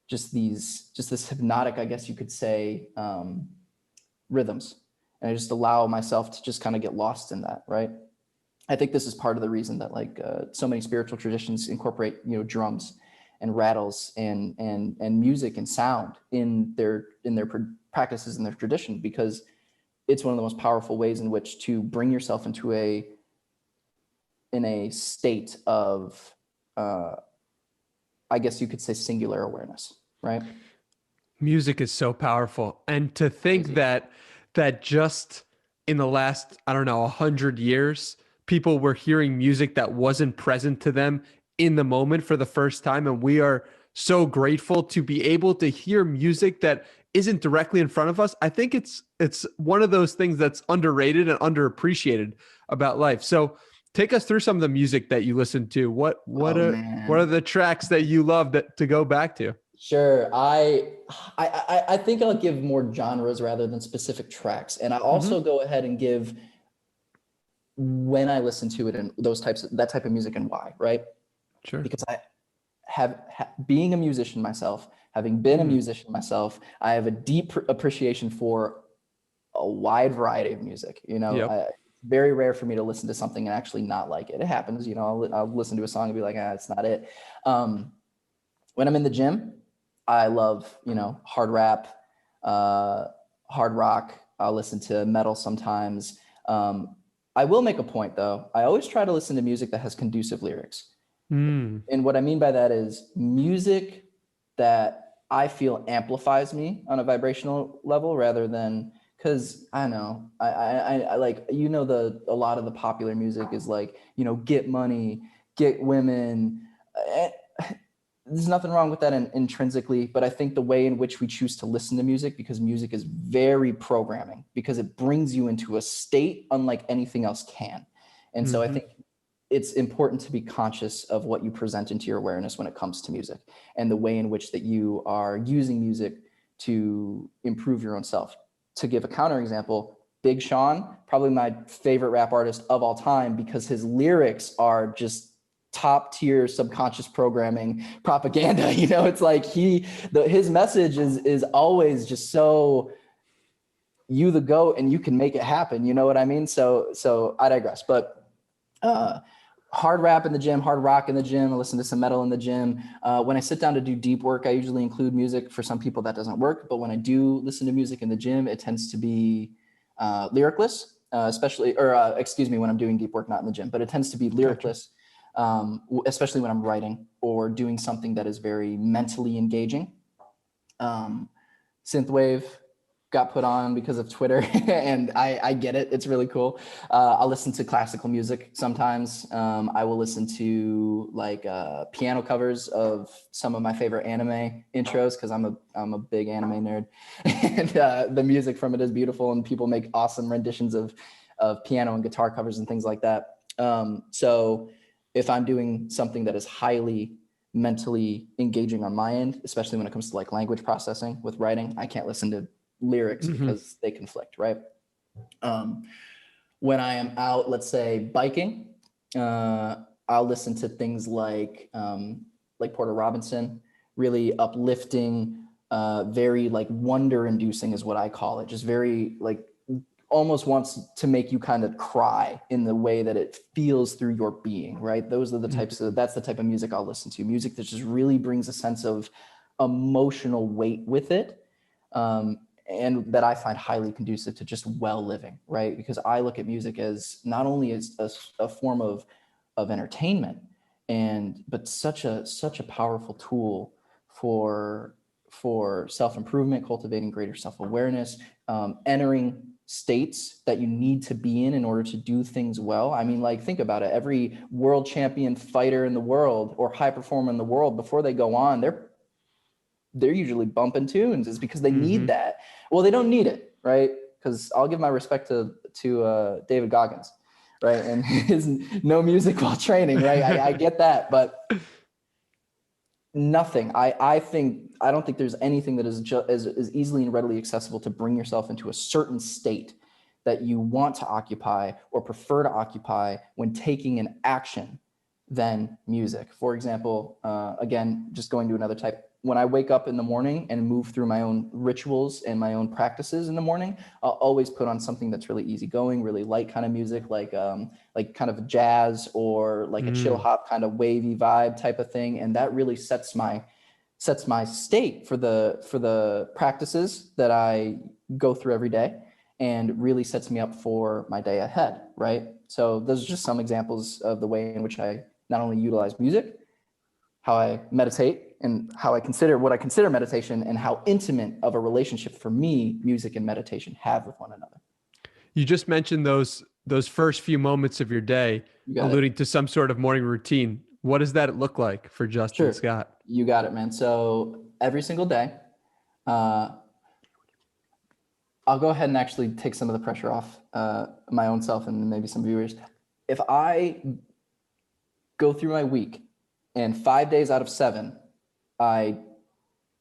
just this hypnotic, I guess you could say, rhythms. And I just allow myself to just kind of get lost in that, right? I think this is part of the reason that like so many spiritual traditions incorporate, drums and rattles and music and sound in their practices and their tradition, because it's one of the most powerful ways in which to bring yourself into a state of, I guess you could say, singular awareness, right? Music is so powerful. And to think Crazy. that just in the last, I don't know, 100 years, people were hearing music that wasn't present to them in the moment for the first time. And we are so grateful to be able to hear music that isn't directly in front of us. I think it's one of those things that's underrated and underappreciated about life. So take us through some of the music that you listen to. What Oh are man. the tracks that you love that to go back to? Sure. I think I'll give more genres rather than specific tracks. And I Mm-hmm. also go ahead and give when I listen to it and that type of music and why, right? Sure. Because I being a musician myself, having been a Mm. musician myself, I have a deep appreciation for a wide variety of music. Yep. It's very rare for me to listen to something and actually not like it. It happens, I'll listen to a song and be like, it's not it. When I'm in the gym, I love, hard rap, hard rock. I'll listen to metal sometimes. I will make a point though. I always try to listen to music that has conducive lyrics. Mm. And what I mean by that is music that I feel amplifies me on a vibrational level rather than, because I know I like, a lot of the popular music is like, get money, get women. There's nothing wrong with that intrinsically, but I think the way in which we choose to listen to music, because music is very programming, because it brings you into a state unlike anything else can. And so I Mm-hmm. think it's important to be conscious of what you present into your awareness when it comes to music and the way in which that you are using music to improve your own self. To give a counterexample, Big Sean, probably my favorite rap artist of all time, because his lyrics are just top tier subconscious programming propaganda. You know, it's like his message is always just so, you the GOAT and you can make it happen. You know what I mean? So I digress, but hard rap in the gym, hard rock in the gym. I listen to some metal in the gym. When I sit down to do deep work, I usually include music. For some people that doesn't work, but when I do listen to music in the gym, it tends to be lyricless, when I'm doing deep work, not in the gym, but it tends to be lyricless, especially when I'm writing or doing something that is very mentally engaging. Synthwave got put on because of Twitter, and I get it. It's really cool. I'll listen to classical music sometimes. I will listen to piano covers of some of my favorite anime intros, because I'm a big anime nerd, and the music from it is beautiful, and people make awesome renditions of piano and guitar covers and things like that. So if I'm doing something that is highly mentally engaging on my end, especially when it comes to like language processing with writing, I can't listen to lyrics because they conflict, right? When I am out, let's say biking, I'll listen to things like Porter Robinson, really uplifting, very like wonder inducing is what I call it. Just very like almost wants to make you kind of cry in the way that it feels through your being, right? Those are the that's the type of music I'll listen to. Music that just really brings a sense of emotional weight with it. And that I find highly conducive to just well living, right? Because I look at music as not only as a form of entertainment, but such a powerful tool for self-improvement, cultivating greater self-awareness, entering states that you need to be in order to do things well. I mean, like, think about it. Every world champion fighter in the world or high performer in the world, before they go on, they're usually bumping tunes, is because they need that. Well, they don't need it, right? Because I'll give my respect to David Goggins, right? And his no music while training, right? I get that, but nothing. I don't think there's anything that is easily and readily accessible to bring yourself into a certain state that you want to occupy or prefer to occupy when taking an action than music. For example, again, just going to another type. When I wake up in the morning and move through my own rituals and my own practices in the morning, I'll always put on something that's really easygoing, really light kind of music, like kind of jazz or like a chill hop kind of wavy vibe type of thing. And that really sets my state for the practices that I go through every day, and really sets me up for my day ahead, right? So those are just some examples of the way in which I not only utilize music, how I meditate, and how I consider what I consider meditation, and how intimate of a relationship for me music and meditation have with one another. You just mentioned those first few moments of your day, alluding to some sort of morning routine. What does that look like for Justin Scott? You got it, man. So every single day, I'll go ahead and actually take some of the pressure off my own self and maybe some viewers. If I go through my week and 5 days out of 7, I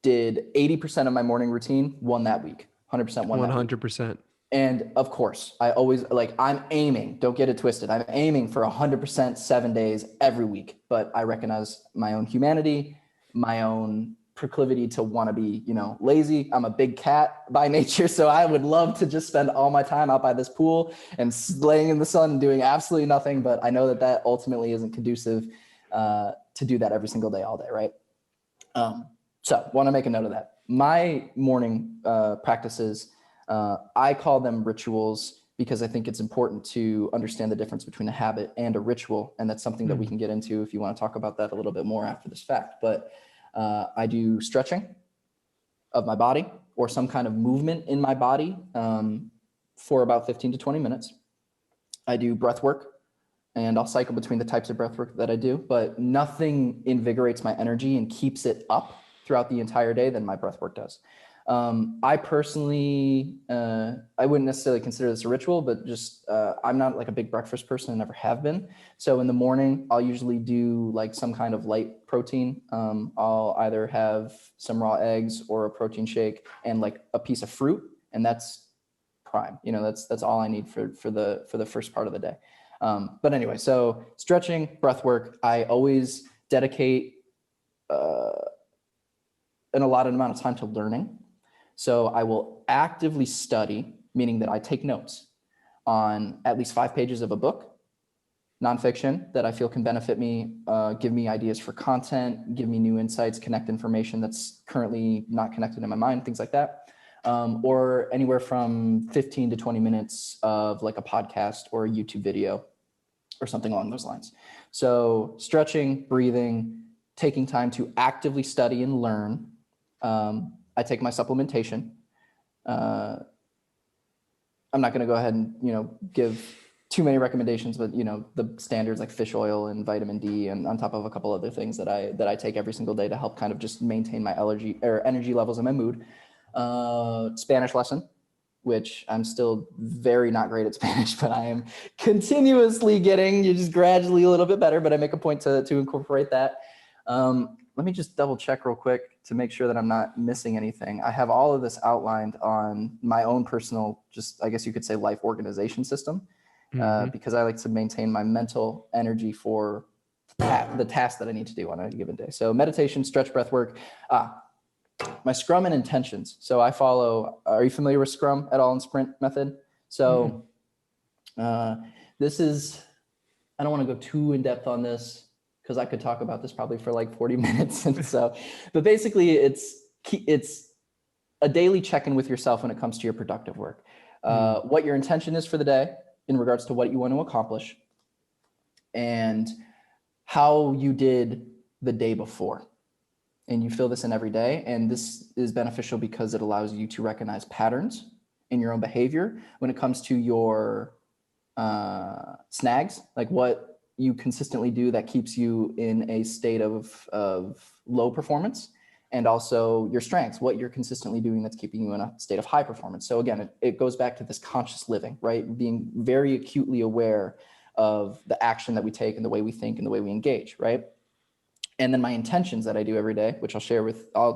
did 80% of my morning routine, won that week, 100% won 100%. And of course, I always I'm aiming, don't get it twisted. I'm aiming for 100% 7 days every week, but I recognize my own humanity, my own proclivity to want to be, lazy. I'm a big cat by nature. So I would love to just spend all my time out by this pool and laying in the sun and doing absolutely nothing. But I know that ultimately isn't conducive to do that every single day, all day. Right. So want to make a note of that. My morning practices, I call them rituals because I think it's important to understand the difference between a habit and a ritual. And that's something that we can get into if you want to talk about that a little bit more after this fact. But I do stretching of my body or some kind of movement in my body for about 15 to 20 minutes. I do breath work, and I'll cycle between the types of breath work that I do, but nothing invigorates my energy and keeps it up throughout the entire day than my breath work does. I personally, I wouldn't necessarily consider this a ritual, but just I'm not like a big breakfast person and never have been. So in the morning, I'll usually do like some kind of light protein. I'll either have some raw eggs or a protein shake and like a piece of fruit, and that's prime. That's all I need for the first part of the day. But anyway, so stretching, breath work. I always dedicate an allotted amount of time to learning. So I will actively study, meaning that I take notes on at least 5 pages of a book, nonfiction that I feel can benefit me, give me ideas for content, give me new insights, connect information that's currently not connected in my mind, things like that. Or anywhere from 15 to 20 minutes of like a podcast or a YouTube video or something along those lines. So stretching, breathing, taking time to actively study and learn. I take my supplementation. I'm not going to go ahead and, give too many recommendations, but, the standards like fish oil and vitamin D, and on top of a couple other things that I take every single day to help kind of just maintain my energy levels and my mood. Spanish lesson, which I'm still very not great at Spanish, but I am continuously getting, you're just gradually a little bit better, but I make a point to incorporate that. Let me just double check real quick to make sure that I'm not missing anything. I have all of this outlined on my own personal, just I guess you could say life organization system, because I like to maintain my mental energy for the task that I need to do on a given day. So meditation, stretch, breath work, my scrum and intentions. So I follow, are you familiar with scrum at all in sprint method? So this is, I don't want to go too in depth on this, because I could talk about this probably for like 40 minutes. And so, but basically it's a daily check-in with yourself when it comes to your productive work. What your intention is for the day in regards to what you want to accomplish, and how you did the day before. And you fill this in every day. And this is beneficial because it allows you to recognize patterns in your own behavior when it comes to your snags, like what you consistently do that keeps you in a state of low performance, and also your strengths, what you're consistently doing that's keeping you in a state of high performance. So again, it goes back to this conscious living, right? Being very acutely aware of the action that we take and the way we think and the way we engage, right? And then my intentions that I do every day, which I'll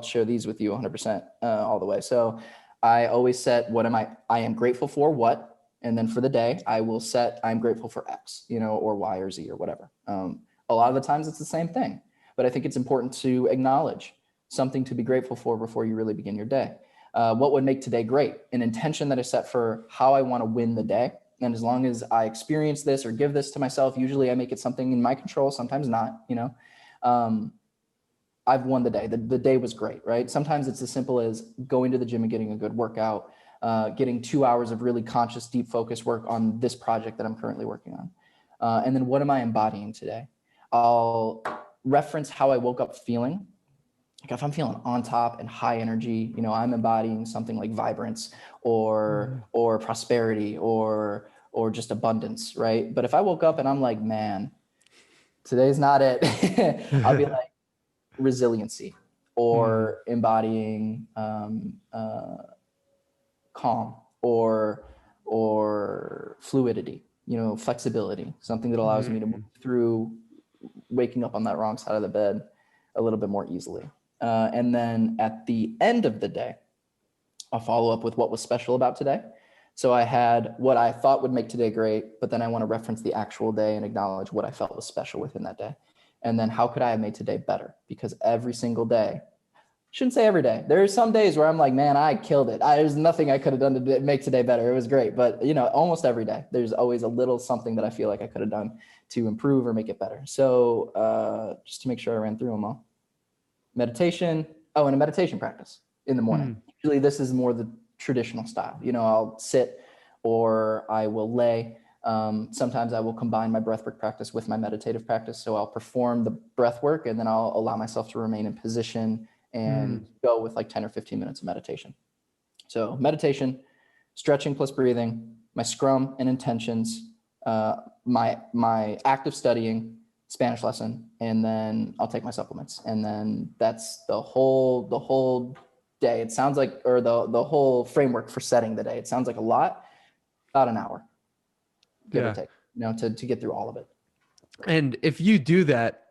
share these with you 100% all the way. So I always set I am grateful for what, and then for the day, I will set, I'm grateful for X, or Y or Z or whatever. A lot of the times it's the same thing, but I think it's important to acknowledge something to be grateful for before you really begin your day. What would make today great? An intention that I set for how I want to win the day. And as long as I experience this or give this to myself, usually I make it something in my control, sometimes not, I've won the day. The day was great, right? Sometimes it's as simple as going to the gym and getting a good workout, getting 2 hours of really conscious, deep focus work on this project that I'm currently working on. And then what am I embodying today? I'll reference how I woke up feeling. Like if I'm feeling on top and high energy, I'm embodying something like vibrance or prosperity or just abundance, right? But if I woke up and I'm like, man, today's not it, I'll be like resiliency or embodying calm or fluidity, flexibility, something that allows me to move through waking up on that wrong side of the bed a little bit more easily. And then at the end of the day, I'll follow up with what was special about today. So I had what I thought would make today great, but then I want to reference the actual day and acknowledge what I felt was special within that day. And then how could I have made today better? Because every single day, shouldn't say every day. There are some days where I'm like, man, I killed it. There's nothing I could have done to make today better. It was great. But, almost every day, there's always a little something that I feel like I could have done to improve or make it better. So just to make sure I ran through them all. Meditation. And a meditation practice in the morning. Usually this is more the traditional style. I'll sit or I will lay. Sometimes I will combine my breathwork practice with my meditative practice. So I'll perform the breath work and then I'll allow myself to remain in position and go with like 10 or 15 minutes of meditation. So meditation, stretching plus breathing, my scrum and intentions, my active studying, Spanish lesson, and then I'll take my supplements. And then that's the whole day, it sounds like, or the whole framework for setting the day, it sounds like a lot, about an hour, give or Yeah. take, to get through all of it. And if you do that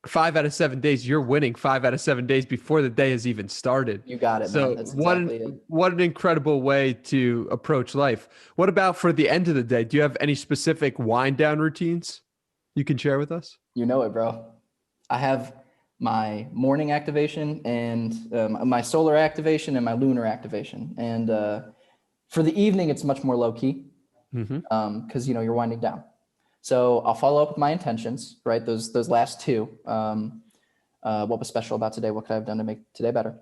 5 out of 7 days, you're winning 5 out of 7 days before the day has even started. You got it, man. So That's exactly it. what an incredible way to approach life. What about for the end of the day? Do you have any specific wind down routines you can share with us? You know it, bro. I have my morning activation and my solar activation and my lunar activation. And for the evening, it's much more low key because you're winding down. So I'll follow up with my intentions, right? Those last two. What was special about today? What could I have done to make today better?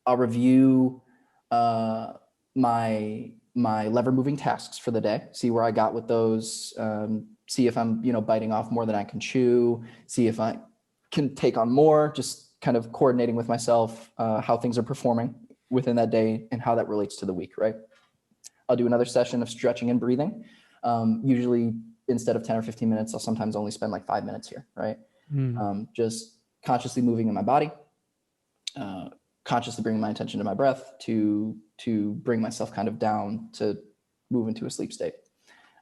I'll review my lever moving tasks for the day, see where I got with those, see if I'm biting off more than I can chew, see if I can take on more, just kind of coordinating with myself how things are performing within that day and how that relates to the week, right? I'll do another session of stretching and breathing. Usually instead of 10 or 15 minutes, I'll sometimes only spend like 5 minutes here, right? Just consciously moving in my body, consciously bringing my attention to my breath to bring myself kind of down to move into a sleep state.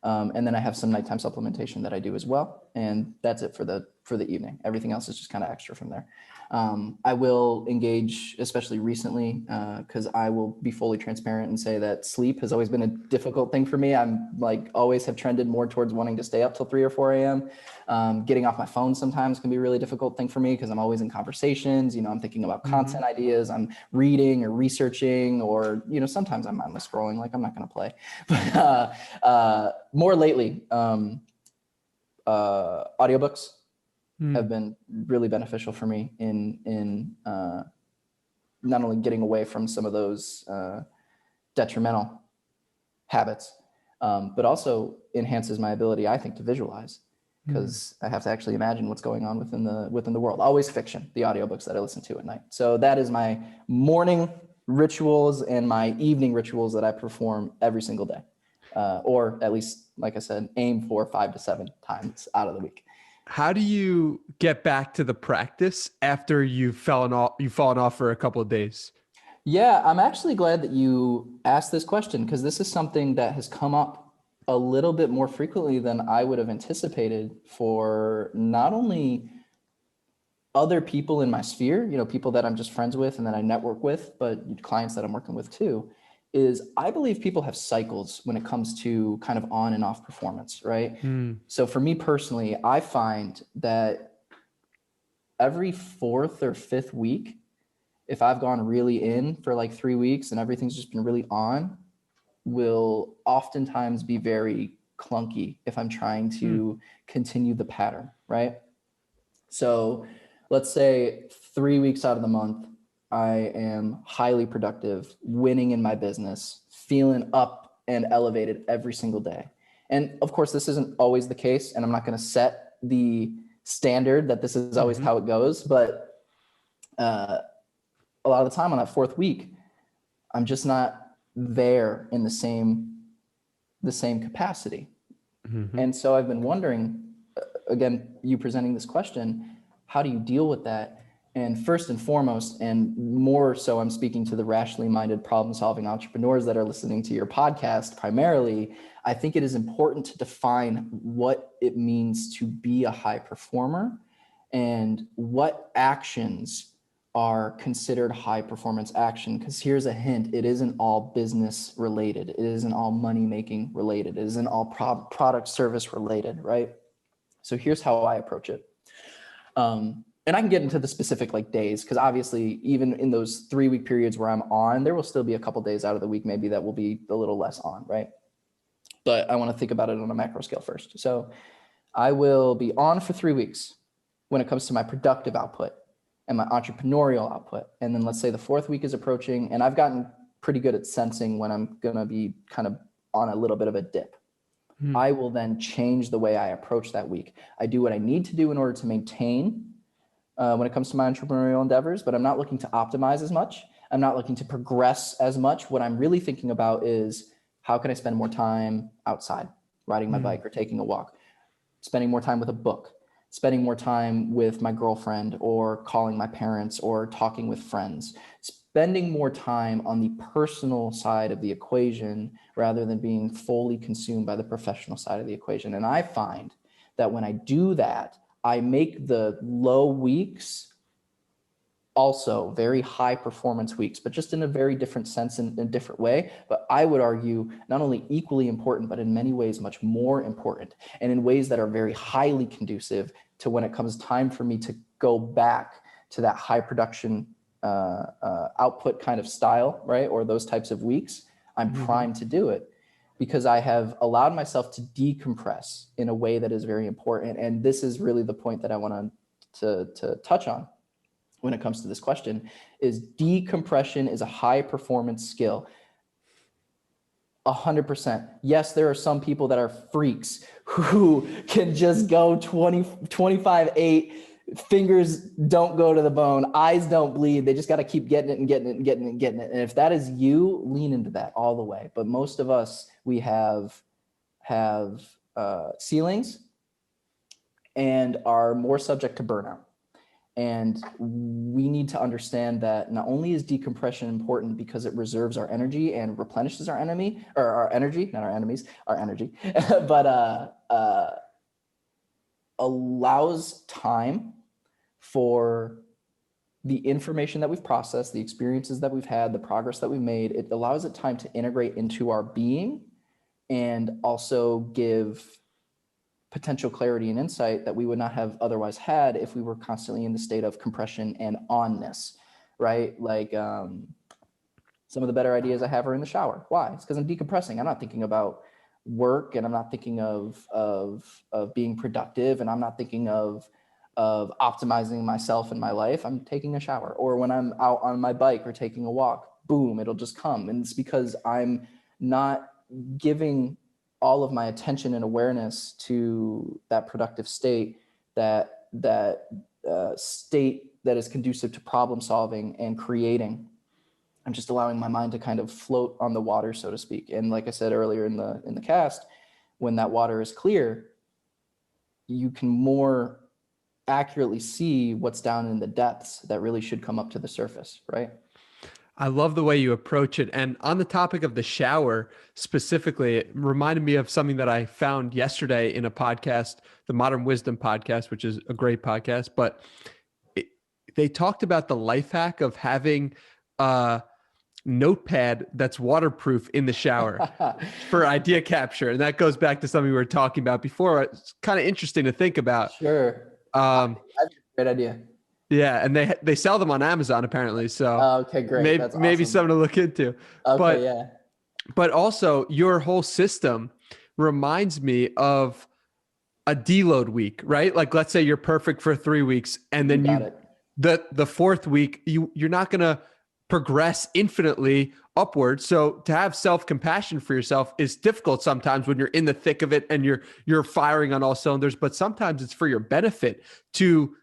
And then I have some nighttime supplementation that I do as well. And that's it for the evening. Everything else is just kind of extra from there. I will engage, especially recently, because I will be fully transparent and say that sleep has always been a difficult thing for me. I'm like always have trended more towards wanting to stay up till 3 or 4 a.m. Getting off my phone sometimes can be a really difficult thing for me because I'm always in conversations. I'm thinking about content ideas. I'm reading or researching, or sometimes I'm mindless scrolling. Like I'm not going to play, but more lately, audiobooks have been really beneficial for me in not only getting away from some of those detrimental habits, but also enhances my ability, I think, to visualize, because I have to actually imagine what's going on within the world. Always fiction, the audiobooks that I listen to at night. So that is my morning rituals and my evening rituals that I perform every single day, or at least, like I said, aim for 5 to 7 times out of the week. How do you get back to the practice after you've fallen off for a couple of days? Yeah, I'm actually glad that you asked this question, because this is something that has come up a little bit more frequently than I would have anticipated for not only other people in my sphere, people that I'm just friends with and that I network with, but clients that I'm working with too, is I believe people have cycles when it comes to kind of on and off performance, right? So for me personally, I find that every 4th or 5th week, if I've gone really in for like 3 weeks and everything's just been really on, will oftentimes be very clunky if I'm trying to continue the pattern, right? So let's say 3 weeks out of the month, I am highly productive, winning in my business, feeling up and elevated every single day. And of course, this isn't always the case, and I'm not going to set the standard that this is always how it goes. But a lot of the time on that 4th week, I'm just not there in the same capacity. And so I've been wondering, again, you presenting this question, how do you deal with that? And first and foremost, and more so, I'm speaking to the rationally minded problem-solving entrepreneurs that are listening to your podcast primarily. I think it is important to define what it means to be a high performer and what actions are considered high performance action. Because here's a hint, it isn't all business related. It isn't all money making related. It isn't all product service related, right? So here's how I approach it. And I can get into the specific like days, because obviously even in those 3 week periods where I'm on, there will still be a couple days out of the week maybe that will be a little less on, right? But I want to think about it on a macro scale first. So I will be on for 3 weeks when it comes to my productive output and my entrepreneurial output. And then let's say the 4th week is approaching, and I've gotten pretty good at sensing when I'm going to be kind of on a little bit of a dip. I will then change the way I approach that week. I do what I need to do in order to maintain when it comes to my entrepreneurial endeavors, but I'm not looking to optimize as much. I'm not looking to progress as much. What I'm really thinking about is, how can I spend more time outside, riding my bike or taking a walk, spending more time with a book, spending more time with my girlfriend, or calling my parents, or talking with friends, spending more time on the personal side of the equation rather than being fully consumed by the professional side of the equation. And I find that when I do that, I make the low weeks also very high performance weeks, but just in a very different sense and in a different way. But I would argue not only equally important, but in many ways much more important, and in ways that are very highly conducive to when it comes time for me to go back to that high production output kind of style, right? Or those types of weeks, I'm primed to do it because I have allowed myself to decompress in a way that is very important. And this is really the point that I want to touch on when it comes to this question, is decompression is a high performance skill. 100%. Yes, there are some people that are freaks who can just go 25-8, fingers don't go to the bone, eyes don't bleed. They just got to keep getting it and getting it and getting it and getting it. And if that is you, lean into that all the way. But most of us, we have ceilings and are more subject to burnout. And we need to understand that not only is decompression important because it reserves our energy and replenishes our energy, not our enemies, our energy, but allows time for the information that we've processed, the experiences that we've had, the progress that we've made. It allows it time to integrate into our being and also give potential clarity and insight that we would not have otherwise had if we were constantly in the state of compression and onness, right? Like some of the better ideas I have are in the shower. Why? It's because I'm decompressing. I'm not thinking about work, and I'm not thinking of being productive, and I'm not thinking of optimizing myself in my life. I'm taking a shower. Or when I'm out on my bike or taking a walk, boom, it'll just come. And it's because I'm not giving all of my attention and awareness to that productive state, that state that is conducive to problem solving and creating. I'm just allowing my mind to kind of float on the water, so to speak. And like I said earlier in the cast, when that water is clear, you can more accurately see what's down in the depths that really should come up to the surface, right? I love the way you approach it. And on the topic of the shower specifically, it reminded me of something that I found yesterday in a podcast, the Modern Wisdom podcast, which is a great podcast. But they talked about the life hack of having a notepad that's waterproof in the shower for idea capture. And that goes back to something we were talking about before. It's kind of interesting to think about. Sure. That's a great idea. Yeah, and they sell them on Amazon apparently. So okay, great. Maybe That's maybe awesome. something to look into. Okay, yeah. But also your whole system reminds me of a deload week, right? Like let's say you're perfect for 3 weeks, and then the fourth week you're not gonna progress infinitely upward. So to have self-compassion for yourself is difficult sometimes when you're in the thick of it and you're firing on all cylinders. But sometimes it's for your benefit to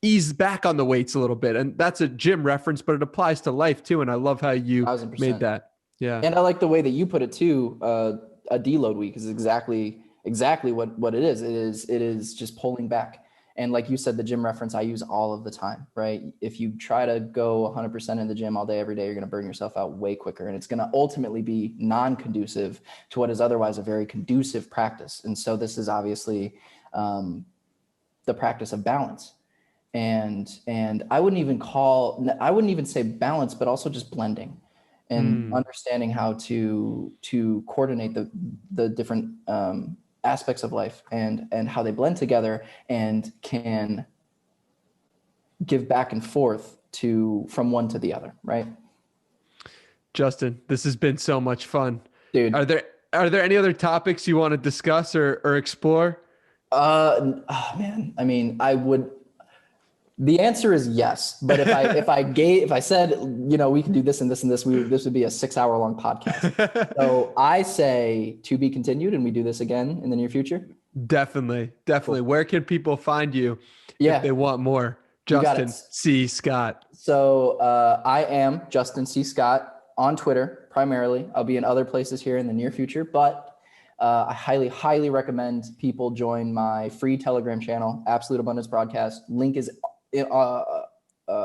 ease back on the weights a little bit. And that's a gym reference, but it applies to life too. And I love how you 1000%. made that. Yeah. And I like the way that you put it too. A deload week is exactly what it is. It is just pulling back. And like you said, the gym reference I use all of the time, right? If you try to go 100% in the gym all day, every day, you're going to burn yourself out way quicker. And it's going to ultimately be non-conducive to what is otherwise a very conducive practice. And so this is obviously the practice of balance. And I wouldn't even say balance, but also just blending and understanding how to coordinate the different aspects of life and how they blend together and can give back and forth from one to the other, right? Justin, this has been so much fun. Dude. Are there any other topics you want to discuss or explore? Oh man, I mean, the answer is yes, but if I said, we can do this and this and this, this would be a 6-hour long podcast. So I say to be continued, and we do this again in the near future. Definitely. Cool. Where can people find you if they want more? Justin C. Scott. So I am Justin C. Scott on Twitter primarily. I'll be in other places here in the near future, but I highly recommend people join my free Telegram channel, Absolute Abundance Broadcast. Link is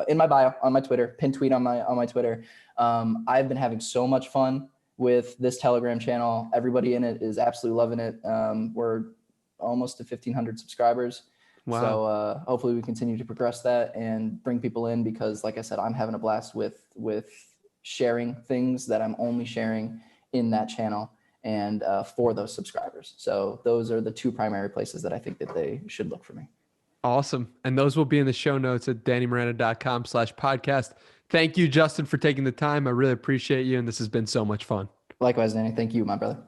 in my bio on my Twitter, pin tweet on my Twitter. I've been having so much fun with this Telegram channel. Everybody in it is absolutely loving it. We're almost to 1,500 subscribers. Wow. So hopefully we continue to progress that and bring people in, because like I said, I'm having a blast with sharing things that I'm only sharing in that channel and for those subscribers. So those are the two primary places that I think that they should look for me. Awesome. And those will be in the show notes at dannymiranda.com/podcast. Thank you, Justin, for taking the time. I really appreciate you. And this has been so much fun. Likewise, Danny. Thank you, my brother.